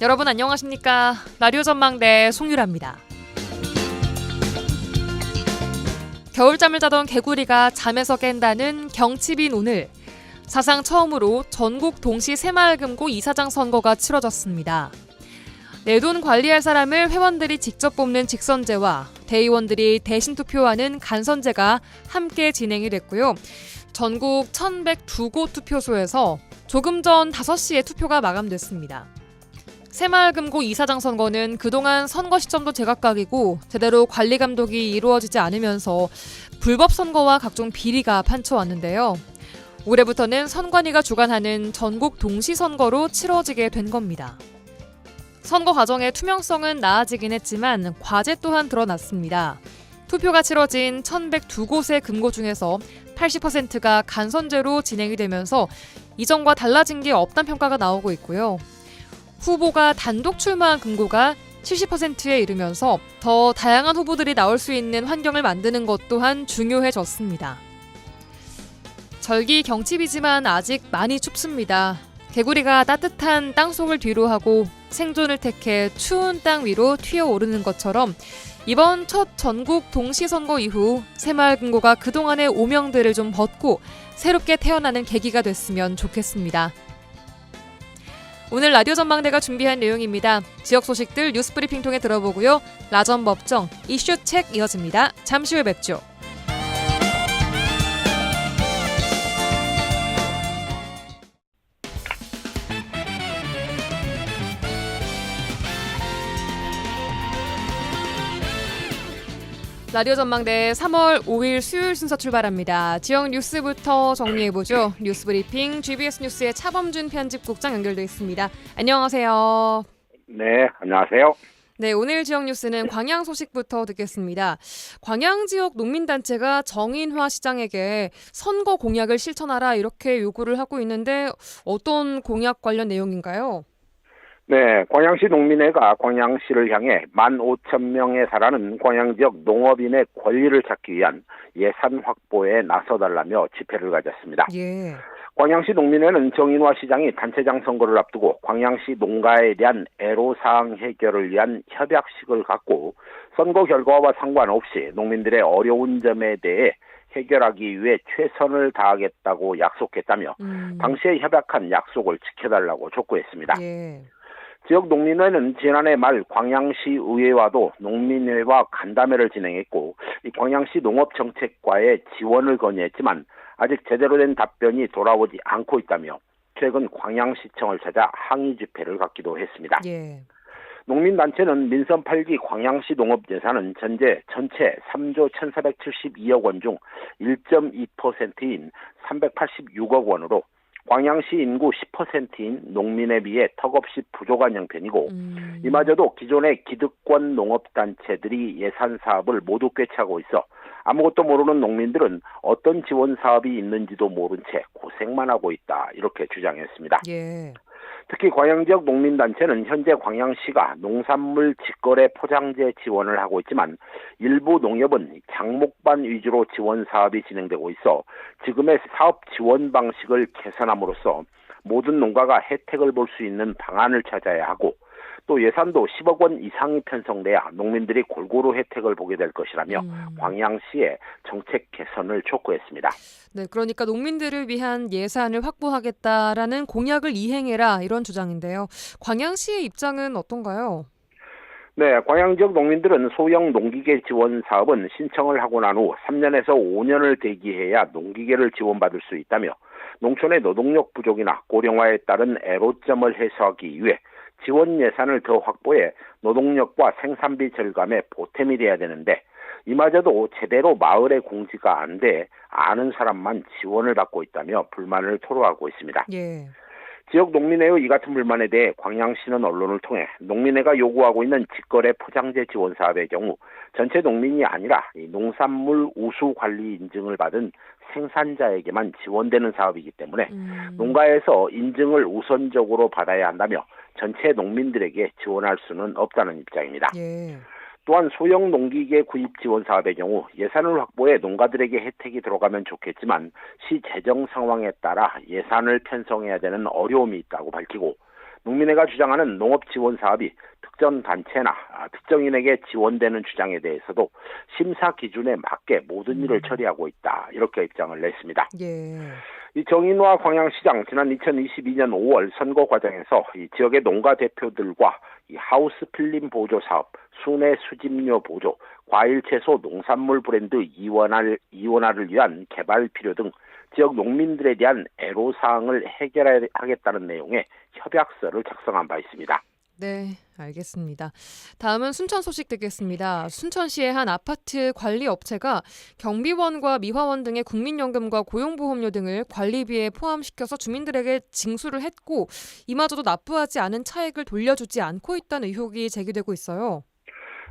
여러분 안녕하십니까? 라디오 전망대 송유라입니다. 겨울잠을 자던 개구리가 잠에서 깬다는 경칩인 오늘, 사상 처음으로 전국 동시 새마을금고 이사장 선거가 치러졌습니다. 내돈 관리할 사람을 회원들이 직접 뽑는 직선제와 대의원들이 대신 투표하는 간선제가 함께 진행이 됐고요. 전국 1,102곳 투표소에서 조금 전 5시에 투표가 마감됐습니다. 새마을금고 이사장 선거는 그동안 선거 시점도 제각각이고 제대로 관리 감독이 이루어지지 않으면서 불법 선거와 각종 비리가 판쳐왔는데요. 올해부터는 선관위가 주관하는 전국 동시 선거로 치러지게 된 겁니다. 선거 과정의 투명성은 나아지긴 했지만 과제 또한 드러났습니다. 투표가 치러진 1,102곳의 금고 중에서 80%가 간선제로 진행이 되면서 이전과 달라진 게 없다는 평가가 나오고 있고요. 후보가 단독 출마한 금고가 70%에 이르면서 더 다양한 후보들이 나올 수 있는 환경을 만드는 것 또한 중요해졌습니다. 절기 경칩이지만 아직 많이 춥습니다. 개구리가 따뜻한 땅속을 뒤로 하고 생존을 택해 추운 땅 위로 튀어오르는 것처럼 이번 첫 전국 동시선거 이후 새마을금고가 그동안의 오명들을 좀 벗고 새롭게 태어나는 계기가 됐으면 좋겠습니다. 오늘 라디오 전망대가 준비한 내용입니다. 지역 소식들 뉴스브리핑 통해 들어보고요. 라전 법정, 이슈책 이어집니다. 잠시 후에 뵙죠. 라디오 전망대 3월 5일 수요일 순서 출발합니다. 지역 뉴스부터 정리해보죠. 뉴스브리핑 GBS 뉴스의 차범준 편집국장 연결돼 있습니다. 안녕하세요. 네, 안녕하세요. 네, 오늘 지역 뉴스는 광양 소식부터 듣겠습니다. 광양 지역 농민단체가 정인화 시장에게 선거 공약을 실천하라 이렇게 요구를 하고 있는데 어떤 공약 관련 내용인가요? 네, 광양시 농민회가 광양시를 향해 15,000명에 달하는 광양 지역 농업인의 권리를 찾기 위한 예산 확보에 나서달라며 집회를 가졌습니다. 예. 광양시 농민회는 정인화 시장이 단체장 선거를 앞두고 광양시 농가에 대한 애로사항 해결을 위한 협약식을 갖고 선거 결과와 상관없이 농민들의 어려운 점에 대해 해결하기 위해 최선을 다하겠다고 약속했다며 당시에 협약한 약속을 지켜달라고 촉구했습니다. 예. 지역 농민회는 지난해 말 광양시 의회와도 농민회와 간담회를 진행했고 광양시 농업정책과의 지원을 건의했지만 아직 제대로 된 답변이 돌아오지 않고 있다며 최근 광양시청을 찾아 항의 집회를 갖기도 했습니다. 예. 농민단체는 민선 8기 광양시 농업예산은 전체 3조 1,472억 원 중 1.2%인 386억 원으로 광양시 인구 10%인 농민에 비해 턱없이 부족한 형편이고 이마저도 기존의 기득권 농업단체들이 예산 사업을 모두 꿰차고 있어 아무것도 모르는 농민들은 어떤 지원 사업이 있는지도 모른 채 고생만 하고 있다 이렇게 주장했습니다. 예. 특히 광양 지역 농민단체는 현재 광양시가 농산물 직거래 포장재 지원을 하고 있지만 일부 농협은 장목반 위주로 지원 사업이 진행되고 있어 지금의 사업 지원 방식을 개선함으로써 모든 농가가 혜택을 볼 수 있는 방안을 찾아야 하고 또 예산도 10억 원 이상이 편성돼야 농민들이 골고루 혜택을 보게 될 것이라며 광양시의 정책 개선을 촉구했습니다. 네, 그러니까 농민들을 위한 예산을 확보하겠다라는 공약을 이행해라 이런 주장인데요. 광양시의 입장은 어떤가요? 네, 광양 지역 농민들은 소형 농기계 지원 사업은 신청을 하고 난 후 3년에서 5년을 대기해야 농기계를 지원받을 수 있다며 농촌의 노동력 부족이나 고령화에 따른 애로점을 해소하기 위해 지원 예산을 더 확보해 노동력과 생산비 절감에 보탬이 돼야 되는데 이마저도 제대로 마을에 공지가 안 돼 아는 사람만 지원을 받고 있다며 불만을 토로하고 있습니다. 예. 지역 농민회의 이 같은 불만에 대해 광양시는 언론을 통해 농민회가 요구하고 있는 직거래 포장재 지원 사업의 경우 전체 농민이 아니라 농산물 우수 관리 인증을 받은 생산자에게만 지원되는 사업이기 때문에 농가에서 인증을 우선적으로 받아야 한다며 전체 농민들에게 지원할 수는 없다는 입장입니다. 예. 또한 소형 농기계 구입 지원 사업의 경우 예산을 확보해 농가들에게 혜택이 들어가면 좋겠지만 시 재정 상황에 따라 예산을 편성해야 되는 어려움이 있다고 밝히고 농민회가 주장하는 농업 지원 사업이 특정 단체나 특정인에게 지원되는 주장에 대해서도 심사 기준에 맞게 모든 일을 처리하고 있다. 이렇게 입장을 냈습니다. 예. 이 정인화 광양시장 지난 2022년 5월 선거 과정에서 이 지역의 농가 대표들과 이 하우스 필름 보조 사업, 순회 수집료 보조, 과일 채소 농산물 브랜드 이원화를 위한 개발 필요 등 지역 농민들에 대한 애로사항을 해결하겠다는 내용의 협약서를 작성한 바 있습니다. 네, 알겠습니다. 다음은 순천 소식 듣겠습니다. 순천시의 한 아파트 관리 업체가 경비원과 미화원 등의 국민연금과 고용보험료 등을 관리비에 포함시켜서 주민들에게 징수를 했고 이마저도 납부하지 않은 차액을 돌려주지 않고 있다는 의혹이 제기되고 있어요.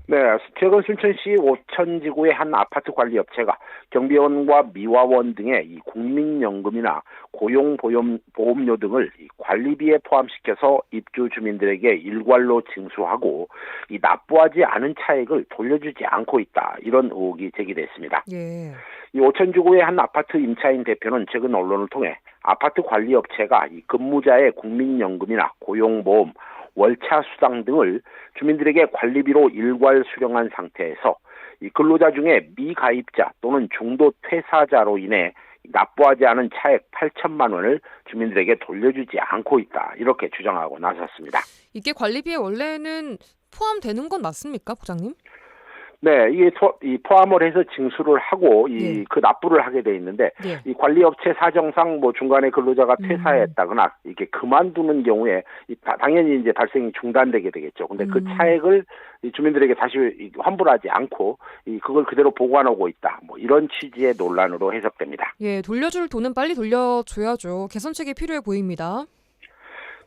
네, 최근 순천시 오천지구의 한 아파트 관리 업체가 경비원과 미화원 등의 이 국민연금이나 고용보험료 등을 이 관리비에 포함시켜서 입주 주민들에게 일괄로 징수하고 이 납부하지 않은 차액을 돌려주지 않고 있다. 이런 의혹이 제기됐습니다. 예. 이 오천지구의 한 아파트 임차인 대표는 최근 언론을 통해 아파트 관리 업체가 이 근무자의 국민연금이나 고용보험, 월차 수당 등을 주민들에게 관리비로 일괄 수령한 상태에서 이 근로자 중에 미가입자 또는 중도 퇴사자로 인해 납부하지 않은 차액 8천만 원을 주민들에게 돌려주지 않고 있다. 이렇게 주장하고 나섰습니다. 이게 관리비에 원래는 포함되는 건 맞습니까, 부장님? 네, 이게 포함을 해서 징수를 하고 그 납부를 하게 돼 있는데 이 관리업체 사정상 뭐 중간에 근로자가 퇴사했다거나 이렇게 그만두는 경우에 당연히 이제 발생이 중단되게 되겠죠. 근데 그 차액을 주민들에게 다시 환불하지 않고 그걸 그대로 보관하고 있다. 뭐 이런 취지의 논란으로 해석됩니다. 예, 돌려줄 돈은 빨리 돌려줘야죠. 개선책이 필요해 보입니다.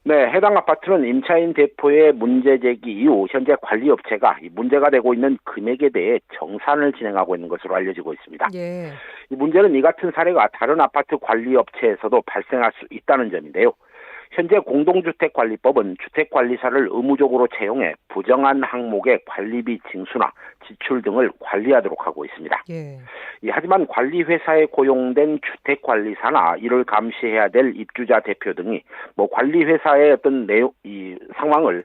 네, 해당 아파트는 임차인 대표의 문제 제기 이후 현재 관리업체가 이 문제가 되고 있는 금액에 대해 정산을 진행하고 있는 것으로 알려지고 있습니다. 예. 이 문제는 이 같은 사례가 다른 아파트 관리업체에서도 발생할 수 있다는 점인데요. 현재 공동주택관리법은 주택관리사를 의무적으로 채용해 부정한 항목의 관리비 징수나 지출 등을 관리하도록 하고 있습니다. 예. 하지만 관리회사에 고용된 주택관리사나 이를 감시해야 될 입주자 대표 등이 뭐 관리회사의 어떤 이 상황을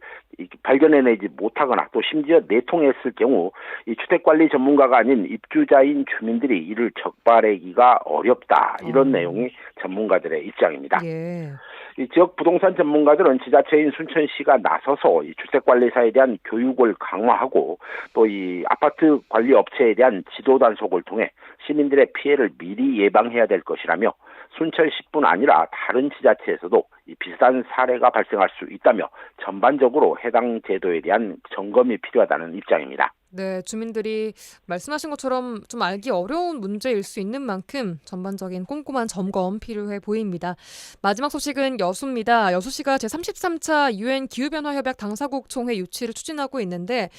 발견해내지 못하거나 또 심지어 내통했을 경우 이 주택관리 전문가가 아닌 입주자인 주민들이 이를 적발하기가 어렵다. 이런 내용이 전문가들의 입장입니다. 예. 이 지역 부동산 전문가들은 지자체인 순천시가 나서서 이 주택관리사에 대한 교육을 강화하고 또 이 아파트 관리 업체에 대한 지도 단속을 통해 시민들의 피해를 미리 예방해야 될 것이라며 순천시뿐 아니라 다른 지자체에서도 이 비슷한 사례가 발생할 수 있다며 전반적으로 해당 제도에 대한 점검이 필요하다는 입장입니다. 네, 주민들이 말씀하신 것처럼 좀 알기 어려운 문제일 수 있는 만큼 전반적인 꼼꼼한 점검 필요해 보입니다. 마지막 소식은 여수입니다. 여수시가 제33차 UN 기후변화협약 당사국 총회 유치를 추진하고 있는데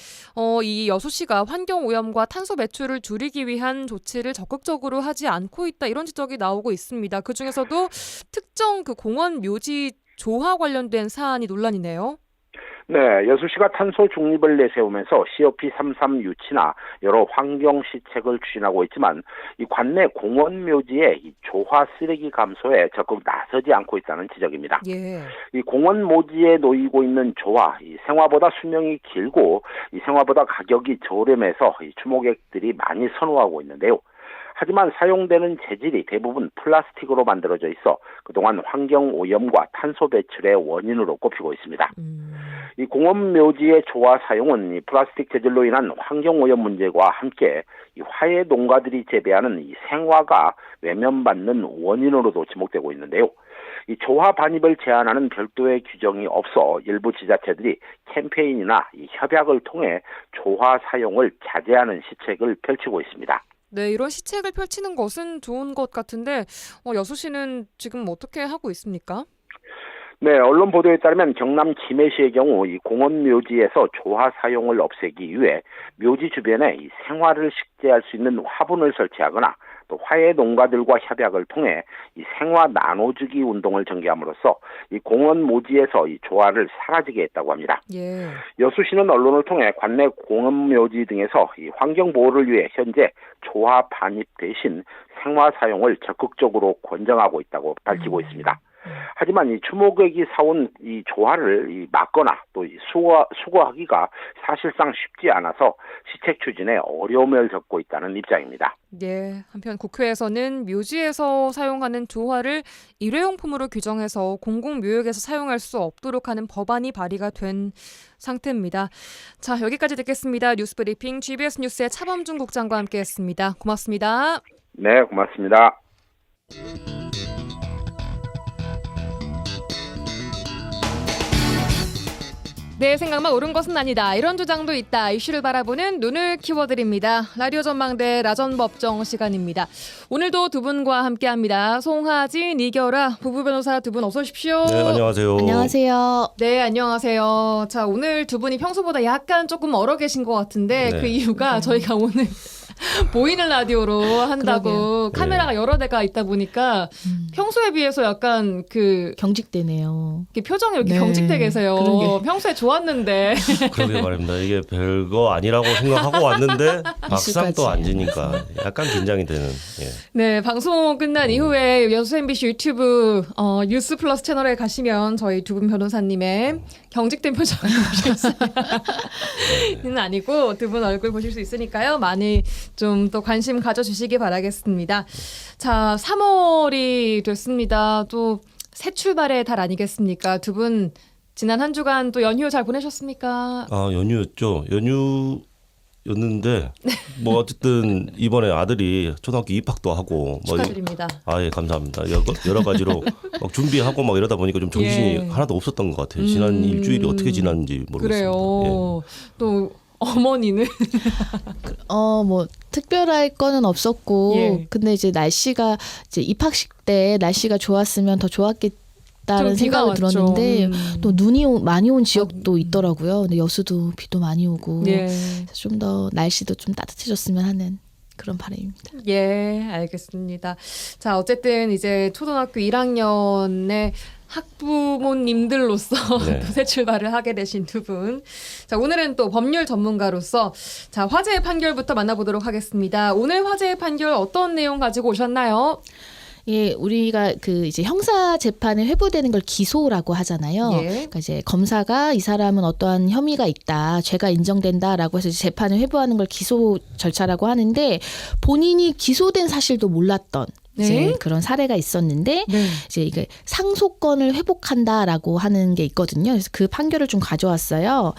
이 여수시가 환경오염과 탄소 배출을 줄이기 위한 조치를 적극적으로 하지 않고 있다 이런 지적이 나오고 있습니다. 그중에서도 특정 그 공원 묘지 조화 관련된 사안이 논란이네요. 네, 여수시가 탄소 중립을 내세우면서 COP33 유치나 여러 환경 시책을 추진하고 있지만 이 관내 공원 묘지의 이 조화 쓰레기 감소에 적극 나서지 않고 있다는 지적입니다. 예. 이 공원 묘지에 놓이고 있는 조화, 이 생화보다 수명이 길고 이 생화보다 가격이 저렴해서 이 주목객들이 많이 선호하고 있는데요. 하지만 사용되는 재질이 대부분 플라스틱으로 만들어져 있어 그동안 환경 오염과 탄소 배출의 원인으로 꼽히고 있습니다. 이 공원 묘지의 조화 사용은 이 플라스틱 재질로 인한 환경 오염 문제와 함께 이 화훼 농가들이 재배하는 이 생화가 외면받는 원인으로도 지목되고 있는데요. 이 조화 반입을 제한하는 별도의 규정이 없어 일부 지자체들이 캠페인이나 이 협약을 통해 조화 사용을 자제하는 시책을 펼치고 있습니다. 네, 이런 시책을 펼치는 것은 좋은 것 같은데 여수시는 지금 어떻게 하고 있습니까? 네, 언론 보도에 따르면 경남 김해시의 경우 이 공원 묘지에서 조화 사용을 없애기 위해 묘지 주변에 이 생화를 식재할 수 있는 화분을 설치하거나 또 화훼 농가들과 협약을 통해 이 생화 나눠주기 운동을 전개함으로써 이 공원 묘지에서 이 조화를 사라지게 했다고 합니다. 예. 여수시는 언론을 통해 관내 공원 묘지 등에서 이 환경 보호를 위해 현재 조화 반입 대신 생화 사용을 적극적으로 권장하고 있다고 밝히고 있습니다. 하지만 이 주모객이 사온 이 조화를 막거나 또 수거하기가 사실상 쉽지 않아서 시책 추진에 어려움을 겪고 있다는 입장입니다. 네, 한편 국회에서는 묘지에서 사용하는 조화를 일회용품으로 규정해서 공공묘역에서 사용할 수 없도록 하는 법안이 발의가 된 상태입니다. 자, 여기까지 듣겠습니다. 뉴스브리핑 GBS 뉴스의 차범준 국장과 함께했습니다. 고맙습니다. 네, 고맙습니다. 내 생각만 옳은 것은 아니다. 이런 주장도 있다. 이슈를 바라보는 눈을 키워드립니다. 라디오 전망대 라전법정 시간입니다. 오늘도 두 분과 함께합니다. 송하진, 이결아 부부 변호사 두 분 어서 오십시오. 네, 안녕하세요. 안녕하세요. 네, 안녕하세요. 자, 오늘 두 분이 평소보다 약간 조금 얼어 계신 것 같은데 네. 그 이유가 저희가 오늘 보이는 라디오로 한다고 그러게요. 카메라가 여러 대가 있다 보니까 평소에 비해서 약간 그 경직되네요. 이렇게 표정이 이렇게 네, 경직돼 계세요. 그러게. 평소에 좋았는데. 그러게 말입니다. 이게 별거 아니라고 생각하고 왔는데 막상 또 이슈까지. 앉으니까 약간 긴장이 되는. 예. 네, 방송 끝난 이후에 여수 MBC 유튜브 뉴스 플러스 채널에 가시면 저희 두 분 변호사님의 경직된 표정을 보실 수는 아니고 두 분 얼굴 보실 수 있으니까요. 많이 좀 또 관심 가져주시기 바라겠습니다. 자, 3월이 됐습니다. 또 새 출발의 달 아니겠습니까? 두 분 지난 한 주간 또 연휴 잘 보내셨습니까? 아, 연휴였죠. 연휴였는데 뭐 어쨌든 이번에 아들이 초등학교 입학도 하고 뭐 축하드립니다. 아, 예, 감사합니다. 여러 가지로 막 준비하고 막 이러다 보니까 좀 정신이 예. 하나도 없었던 것 같아요. 지난 일주일이 어떻게 지났는지 모르겠습니다. 그래요. 또 어머니는 뭐 특별할 거는 없었고, 예. 근데 이제 날씨가 이제 입학식 때 날씨가 좋았으면 더 좋았겠다는 좀 비가 생각을 왔죠. 들었는데 또 눈이 많이 온 지역도 있더라고요. 근데 여수도 비도 많이 오고, 예. 좀 더 날씨도 좀 따뜻해졌으면 하는 그런 바람입니다. 예, 알겠습니다. 자, 어쨌든 이제 초등학교 1학년의 학부모님들로서 네. 또 새 출발을 하게 되신 두 분. 자, 오늘은 또 법률 전문가로서 자, 화제의 판결부터 만나보도록 하겠습니다. 오늘 화제의 판결 어떤 내용 가지고 오셨나요? 예, 우리가 그 이제 형사 재판에 회부되는 걸 기소라고 하잖아요. 예. 그러니까 이제 검사가 이 사람은 어떠한 혐의가 있다, 죄가 인정된다라고 해서 이제 재판에 회부하는 걸 기소 절차라고 하는데 본인이 기소된 사실도 몰랐던 이제 네. 그런 사례가 있었는데 네. 이제 이게 상속권을 회복한다라고 하는 게 있거든요. 그래서 그 판결을 좀 가져왔어요.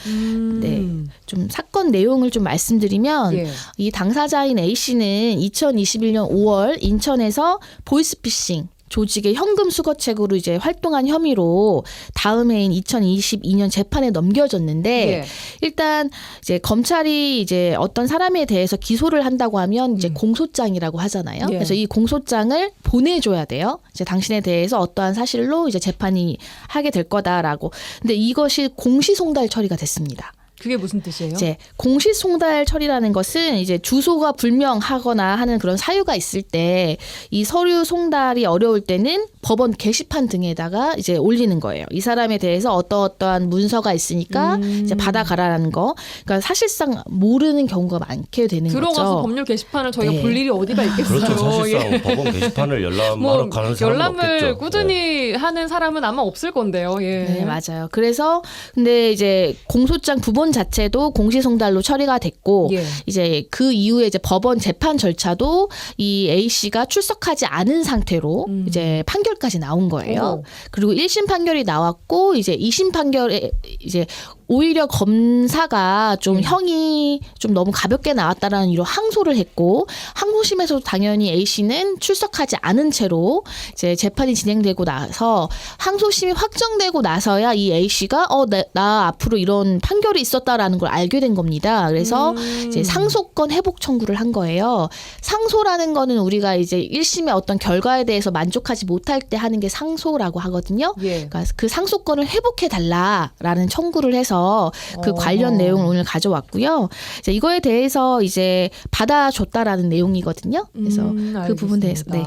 네. 좀 사건 내용을 좀 말씀드리면 예. 이 당사자인 A 씨는 2021년 5월 인천에서 보이스피싱 조직의 현금 수거책으로 이제 활동한 혐의로 다음 해인 2022년 재판에 넘겨졌는데 예. 일단 이제 검찰이 이제 어떤 사람에 대해서 기소를 한다고 하면 이제 공소장이라고 하잖아요. 예. 그래서 이 공소장을 보내줘야 돼요. 이제 당신에 대해서 어떠한 사실로 이제 재판이 하게 될 거다라고. 근데 이것이 공시송달 처리가 됐습니다. 그게 무슨 뜻이에요? 이제 공시송달 처리라는 것은 이제 주소가 불명하거나 하는 그런 사유가 있을 때 이 서류 송달이 어려울 때는 법원 게시판 등에다가 이제 올리는 거예요. 이 사람에 대해서 어떠한 문서가 있으니까 이제 받아가라는 거. 그러니까 사실상 모르는 경우가 많게 되는 들어가서 거죠. 법률 게시판을 저희가 네. 볼 일이 어디가 있겠어요. 그렇죠. 사실상 예. 법원 게시판을 열람하러 가는 사람은 열람을 없겠죠. 꾸준히 하는 사람은 아마 없을 건데요. 예. 네, 맞아요. 그래서 근데 이제 공소장 부본 자체도 공시송달로 처리가 됐고 예. 이제 그 이후에 이제 법원 재판 절차도 이 A 씨가 출석하지 않은 상태로 이제 판결까지 나온 거예요. 어머. 그리고 1심 판결이 나왔고 이제 2심 판결에 이제 오히려 검사가 좀 형이 좀 너무 가볍게 나왔다라는 이유로 항소를 했고 항소심에서도 당연히 A 씨는 출석하지 않은 채로 이제 재판이 진행되고 나서 항소심이 확정되고 나서야 이 A 씨가 나 앞으로 이런 판결이 있었다라는 걸 알게 된 겁니다. 그래서 이제 상속권 회복 청구를 한 거예요. 상소라는 거는 우리가 이제 1심의 어떤 결과에 대해서 만족하지 못할 때 하는 게 상소라고 하거든요. 예. 그러니까 그 상속권을 회복해 달라라는 청구를 해서 그 관련 내용을 오늘 가져왔고요. 이제 이거에 대해서 이제 받아줬다라는 내용이거든요. 그래서 그 부분 대해서 네.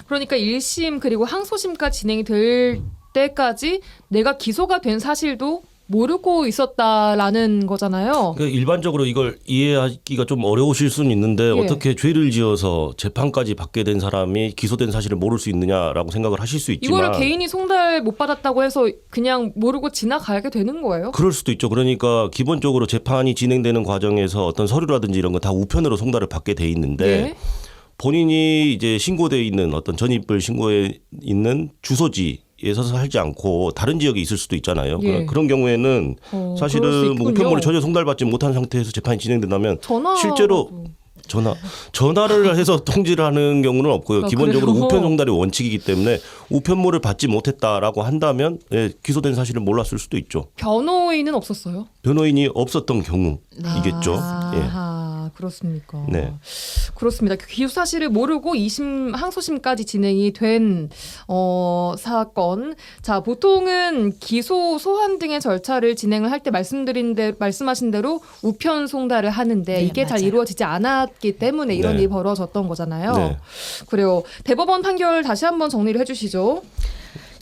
그러니까 1심 그리고 항소심까지 진행이 될 때까지 내가 기소가 된 사실도 모르고 있었다라는 거잖아요. 그러니까 일반적으로 이걸 이해하기가 좀 어려우실 수는 있는데 예. 어떻게 죄를 지어서 재판까지 받게 된 사람이 기소된 사실을 모를 수 있느냐라고 생각을 하실 수 있지만 이거를 개인이 송달 못 받았다고 해서 그냥 모르고 지나가게 되는 거예요? 그럴 수도 있죠. 그러니까 기본적으로 재판이 진행되는 과정에서 어떤 서류라든지 이런 거 다 우편으로 송달을 받게 돼 있는데 예. 본인이 이제 신고돼 있는 어떤 전입을 신고해 있는 주소지에서 살지 않고 다른 지역에 있을 수도 있잖아요. 예. 그런 경우에는 그럴 수 사실은 뭐 있군요. 우편물을 전혀 송달받지 못한 상태에서 재판이 진행된다면 전화 실제로 전화를 해서 통지를 하는 경우는 없고요. 아, 기본적으로 그래요? 우편 송달이 원칙이기 때문에 우편물을 받지 못했다라고 한다면 예, 기소된 사실을 몰랐을 수도 있죠. 변호인은 없었어요? 변호인이 없었던 경우이겠죠. 예. 아, 그렇습니까? 네. 그렇습니다. 기소 사실을 모르고 2심 항소심까지 진행이 된 사건. 자, 보통은 기소 소환 등의 절차를 진행을 할 때 말씀하신 대로 우편 송달을 하는데 네, 이게 잘 맞아요. 이루어지지 않았기 때문에 이런 네. 일이 벌어졌던 거잖아요. 네. 그래요. 대법원 판결 다시 한번 정리를 해주시죠.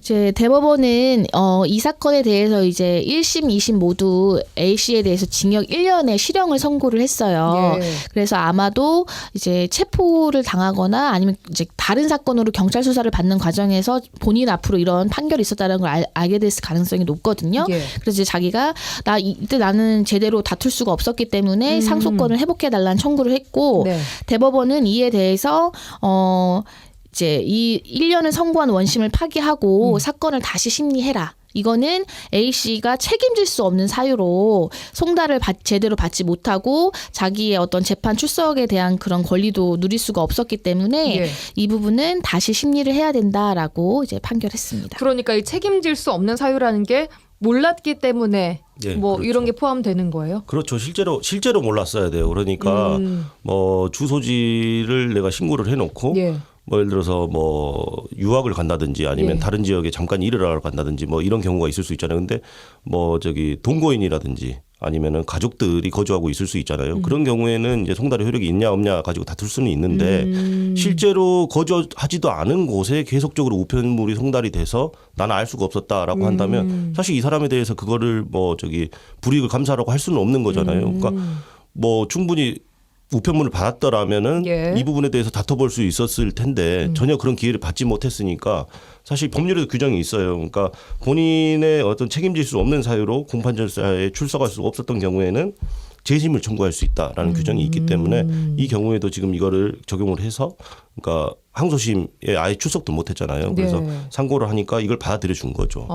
이제 대법원은 이 사건에 대해서 이제 1심, 2심 모두 A 씨에 대해서 징역 1년의 실형을 선고를 했어요. 예. 그래서 아마도 이제 체포를 당하거나 아니면 이제 다른 사건으로 경찰 수사를 받는 과정에서 본인 앞으로 이런 판결이 있었다는 걸 알게 됐을 가능성이 높거든요. 예. 그래서 이제 자기가 이때 나는 제대로 다툴 수가 없었기 때문에 상소권을 회복해 달라는 청구를 했고 네. 대법원은 이에 대해서 이제 이 1년을 선고한 원심을 파기하고 사건을 다시 심리해라. 이거는 A 씨가 책임질 수 없는 사유로 송달을 제대로 받지 못하고 자기의 어떤 재판 출석에 대한 그런 권리도 누릴 수가 없었기 때문에 예. 이 부분은 다시 심리를 해야 된다라고 이제 판결했습니다. 그러니까 이 책임질 수 없는 사유라는 게 몰랐기 때문에 예, 뭐 그렇죠. 이런 게 포함되는 거예요? 그렇죠. 실제로 몰랐어야 돼요. 그러니까 뭐 주소지를 내가 신고를 해놓고 예. 뭐 예를 들어서 뭐 유학을 간다든지 아니면 예. 다른 지역에 잠깐 일을 하러 간다든지 뭐 이런 경우가 있을 수 있잖아요. 근데 뭐 저기 동거인이라든지 아니면은 가족들이 거주하고 있을 수 있잖아요. 그런 경우에는 이제 송달의 효력이 있냐 없냐 가지고 다툴 수는 있는데 실제로 거주하지도 않은 곳에 계속적으로 우편물이 송달이 돼서 나는 알 수가 없었다라고 한다면 사실 이 사람에 대해서 그거를 뭐 저기 불이익을 감사하라고 할 수는 없는 거잖아요. 그러니까 뭐 충분히 우편물을 받았더라면은 예. 이 부분에 대해서 다퉈볼 수 있었을 텐데 전혀 그런 기회를 받지 못했으니까 사실 법률에도 규정이 있어요. 그러니까 본인의 어떤 책임질 수 없는 사유로 공판절차에 출석할 수 없었던 경우에는 재심을 청구할 수 있다라는 규정이 있기 때문에 이 경우에도 지금 이거를 적용을 해서 그러니까 항소심에 아예 출석도 못했잖아요. 그래서 네. 상고를 하니까 이걸 받아들여 준 거죠.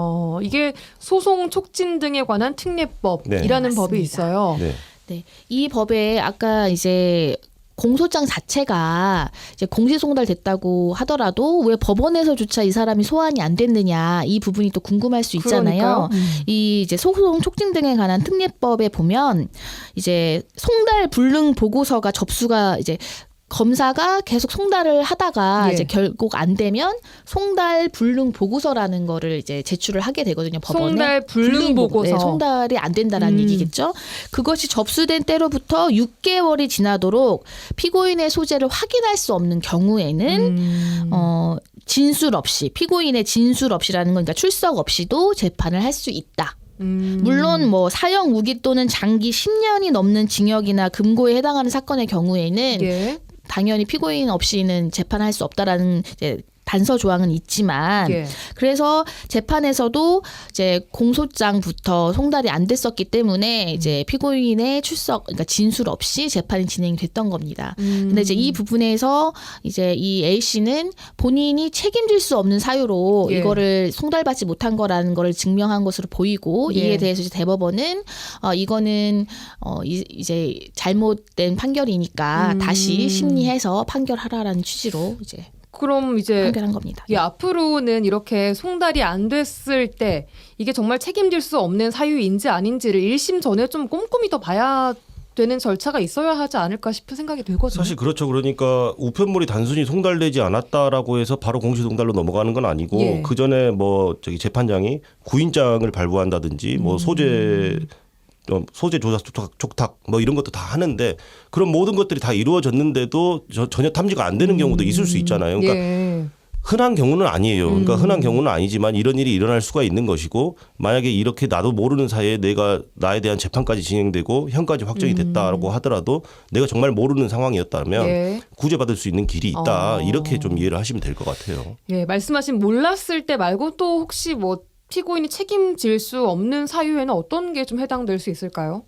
이게 소송 촉진 등에 관한 특례법이라는 네. 법이 있어요. 네. 네. 이 법에 아까 이제 공소장 자체가 이제 공시송달됐다고 하더라도 왜 법원에서조차 이 사람이 소환이 안 됐느냐 이 부분이 또 궁금할 수 있잖아요. 그러니까요. 이 이제 소송 촉진 등에 관한 특례법에 보면 이제 송달 불능 보고서가 접수가 이제 검사가 계속 송달을 하다가 예. 이제 결국 안 되면 송달 불능 보고서라는 거를 이제 제출을 하게 되거든요. 법원에. 송달 불능 보고서. 네, 송달이 안 된다라는 얘기겠죠. 그것이 접수된 때로부터 6개월이 지나도록 피고인의 소재를 확인할 수 없는 경우에는 진술 없이 피고인의 진술 없이라는 건 그러니까 출석 없이도 재판을 할 수 있다. 물론 뭐 사형 무기 또는 장기 10년이 넘는 징역이나 금고에 해당하는 사건의 경우에는 예. 당연히 피고인 없이는 재판할 수 없다라는 이제 단서 조항은 있지만 예. 그래서 재판에서도 이제 공소장부터 송달이 안 됐었기 때문에 이제 피고인의 출석 그러니까 진술 없이 재판이 진행됐던 겁니다. 근데 이제 이 부분에서 이제 이 A 씨는 본인이 책임질 수 없는 사유로 예. 이거를 송달받지 못한 거라는 거를 증명한 것으로 보이고 예. 이에 대해서 이제 대법원은 이거는 이제 잘못된 판결이니까 다시 심리해서 판결하라라는 취지로 이제 그럼 이제 판결한 겁니다. 앞으로는 이렇게 송달이 안 됐을 때 이게 정말 책임질 수 없는 사유인지 아닌지를 1심 전에 좀 꼼꼼히 더 봐야 되는 절차가 있어야 하지 않을까 싶은 생각이 들거든요. 사실 그렇죠. 그러니까 우편물이 단순히 송달되지 않았다라고 해서 바로 공시 송달로 넘어가는 건 아니고 예. 그 전에 뭐 저기 재판장이 구인장을 발부한다든지 뭐 소재 조사 촉탁 뭐 이런 것도 다 하는데 그런 모든 것들이 다 이루어졌는데도 전혀 탐지가 안 되는 경우도 있을 수 있잖아요. 그러니까 예. 흔한 경우는 아니에요. 그러니까 흔한 경우는 아니지만 이런 일이 일어날 수가 있는 것이고 만약에 이렇게 나도 모르는 사이에 나에 대한 재판까지 진행되고 형까지 확정이 됐다라고 하더라도 내가 정말 모르는 상황이었다면 예. 구제받을 수 있는 길이 있다. 이렇게 좀 이해를 하시면 될 것 같아요. 예, 말씀하신 몰랐을 때 말고 또 혹시 뭐 피고인이 책임질 수 없는 사유에는 어떤 게 좀 해당될 수 있을까요?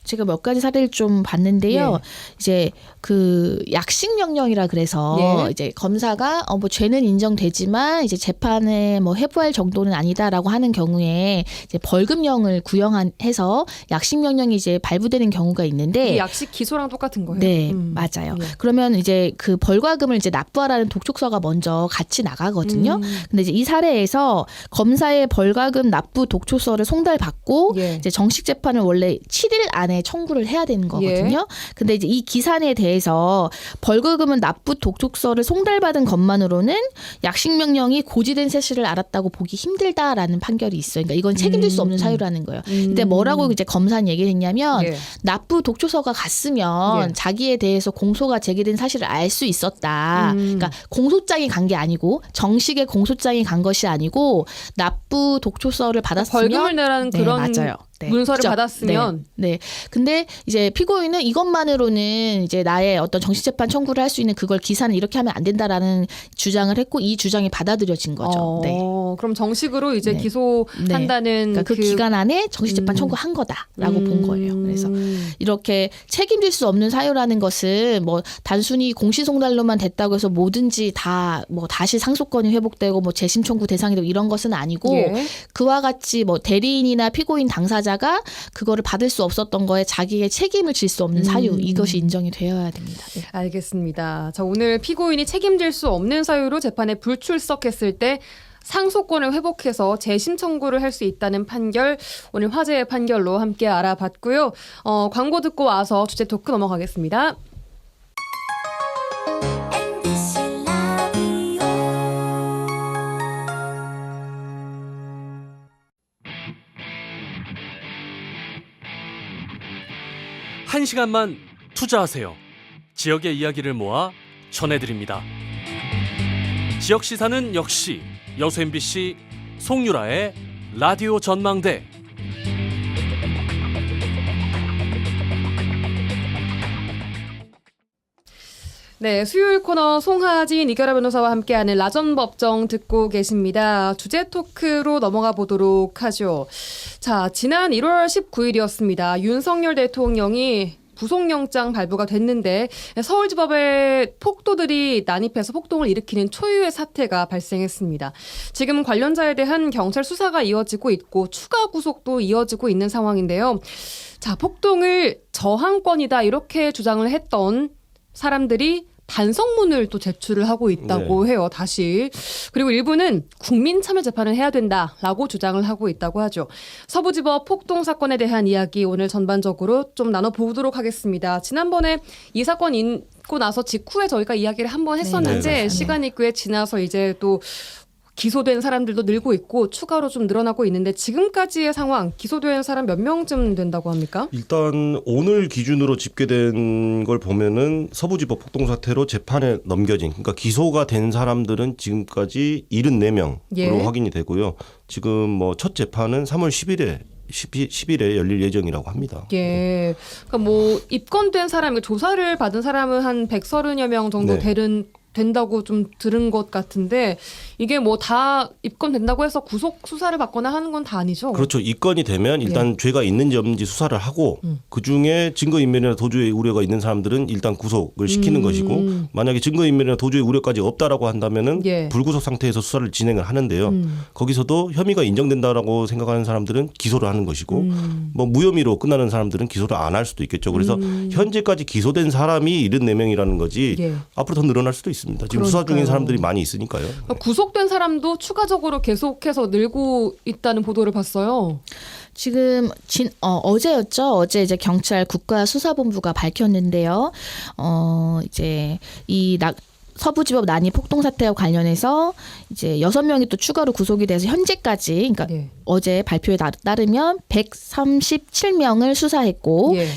제가 몇 가지 사례를 좀 봤는데요. 예. 이제 그 약식 명령이라 그래서 예. 이제 검사가 뭐 죄는 인정되지만 이제 재판에 뭐 회부할 정도는 아니다라고 하는 경우에 이제 벌금형을 구형해서 약식 명령이 이제 발부되는 경우가 있는데 이 약식 기소랑 똑같은 거예요? 네, 맞아요. 예. 그러면 이제 그 벌과금을 이제 납부하라는 독촉서가 먼저 같이 나가거든요. 근데 이제 이 사례에서 검사의 벌과금 납부 독촉서를 송달받고 예. 이제 정식 재판을 원래 7일 안에 청구를 해야 되는 거거든요. 근데 이제 이 기산에 대해서 벌금은 납부 독촉서를 송달받은 것만으로는 약식 명령이 고지된 사실을 알았다고 보기 힘들다라는 판결이 있어요. 그러니까 이건 책임질 수 없는 사유라는 거예요. 근데 뭐라고 이제 검사는 얘기를 했냐면 예. 납부 독촉서가 갔으면 예. 자기에 대해서 공소가 제기된 사실을 알 수 있었다. 그러니까 공소장이 간 게 아니고 정식의 공소장이 간 것이 아니고 납부 독촉서를 받았으면 벌금을 내라는 네, 그런 맞아요. 네. 문서를 그렇죠. 받았으면 네. 근데 이제 피고인은 이것만으로는 이제 나의 어떤 정식재판 청구를 할 수 있는 그걸 기사는 이렇게 하면 안 된다라는 주장을 했고 이 주장이 받아들여진 거죠. 네. 그럼 정식으로 이제 네. 기소한다는 그러니까 그 기간 안에 정식재판 청구한 거다라고 본 거예요. 그래서 이렇게 책임질 수 없는 사유라는 것은 뭐 단순히 공시송달로만 됐다고 해서 뭐든지 다 뭐 다시 상속권이 회복되고 뭐 재심 청구 대상이 되고 이런 것은 아니고 예. 그와 같이 뭐 대리인이나 피고인 당사자가 그거를 받을 수 없었던 거에 자기의 책임을 질 수 없는 사유 이것이 인정이 되어야 됩니다. 네. 알겠습니다. 자, 오늘 피고인이 책임질 수 없는 사유로 재판에 불출석했을 때 상속권을 회복해서 재심 청구를 할 수 있다는 판결, 오늘 화제의 판결로 함께 알아봤고요. 광고 듣고 와서 주제 토크 넘어가겠습니다. 한 시간만 투자하세요. 지역의 이야기를 모아 전해드립니다. 지역 시사는 역시 여수 MBC 송유라의 라디오 전망대. 네, 수요일 코너 송하진 이결아 변호사와 함께하는 라전법정 듣고 계십니다. 주제 토크로 넘어가 보도록 하죠. 자, 지난 1월 19일이었습니다. 윤석열 대통령이 구속영장 발부가 됐는데 서울지법에 폭도들이 난입해서 폭동을 일으키는 초유의 사태가 발생했습니다. 지금 관련자에 대한 경찰 수사가 이어지고 있고 추가 구속도 이어지고 있는 상황인데요. 자, 폭동을 저항권이다 이렇게 주장을 했던 사람들이 반성문을 또 제출을 하고 있다고 해요. 다시. 그리고 일부는 국민참여재판을 해야 된다라고 주장을 하고 있다고 하죠. 서부지법 폭동 사건에 대한 이야기 오늘 전반적으로 좀 나눠보도록 하겠습니다. 지난번에 이 사건 있고 나서 직후에 저희가 이야기를 한번 했었는데 네, 시간이 꽤 지나서 이제 또 기소된 사람들도 늘고 있고 추가로 좀 늘어나고 있는데 지금까지의 상황 기소된 사람 몇 명쯤 된다고 합니까? 일단 오늘 기준으로 집계된 걸 보면은 서부지법 폭동 사태로 재판에 넘겨진 그러니까 기소가 된 사람들은 지금까지 74명으로 예. 확인이 되고요. 지금 뭐 첫 재판은 3월 10일에 열릴 예정이라고 합니다. 예. 그러니까 뭐 입건된 사람, 조사를 받은 사람은 한 130여 명 정도 네. 된다고 좀 들은 것 같은데 이게 뭐 다 입건된다고 해서 구속 수사를 받거나 하는 건 다 아니죠? 그렇죠. 입건이 되면 일단 죄가 있는지 없는지 수사를 하고 그중에 증거인멸이나 도주의 우려가 있는 사람들은 일단 구속을 시키는 것이고 만약에 증거인멸이나 도주의 우려까지 없다라고 한다면은 예. 불구속 상태에서 수사를 진행을 하는데요. 거기서도 혐의가 인정된다라고 생각하는 사람들은 기소를 하는 것이고 뭐 무혐의로 끝나는 사람들은 기소를 안 할 수도 있겠죠. 그래서 현재까지 기소된 사람이 74명이라는 거지 예. 앞으로 더 늘어날 수도 있습니다. 지금 수사 중인 사람들이 많이 있으니까요. 그러니까 구속된 사람도 추가적으로 계속해서 늘고 있다는 보도를 봤어요. 지금 어제였죠. 어제 이제 경찰 국가수사본부가 밝혔는데요. 이제 이 서부지법 난입 폭동 사태와 관련해서 이제 6명이 또 추가로 구속이 돼서 현재까지 그러니까 예. 어제 발표에 따르면 137명을 수사했고 예.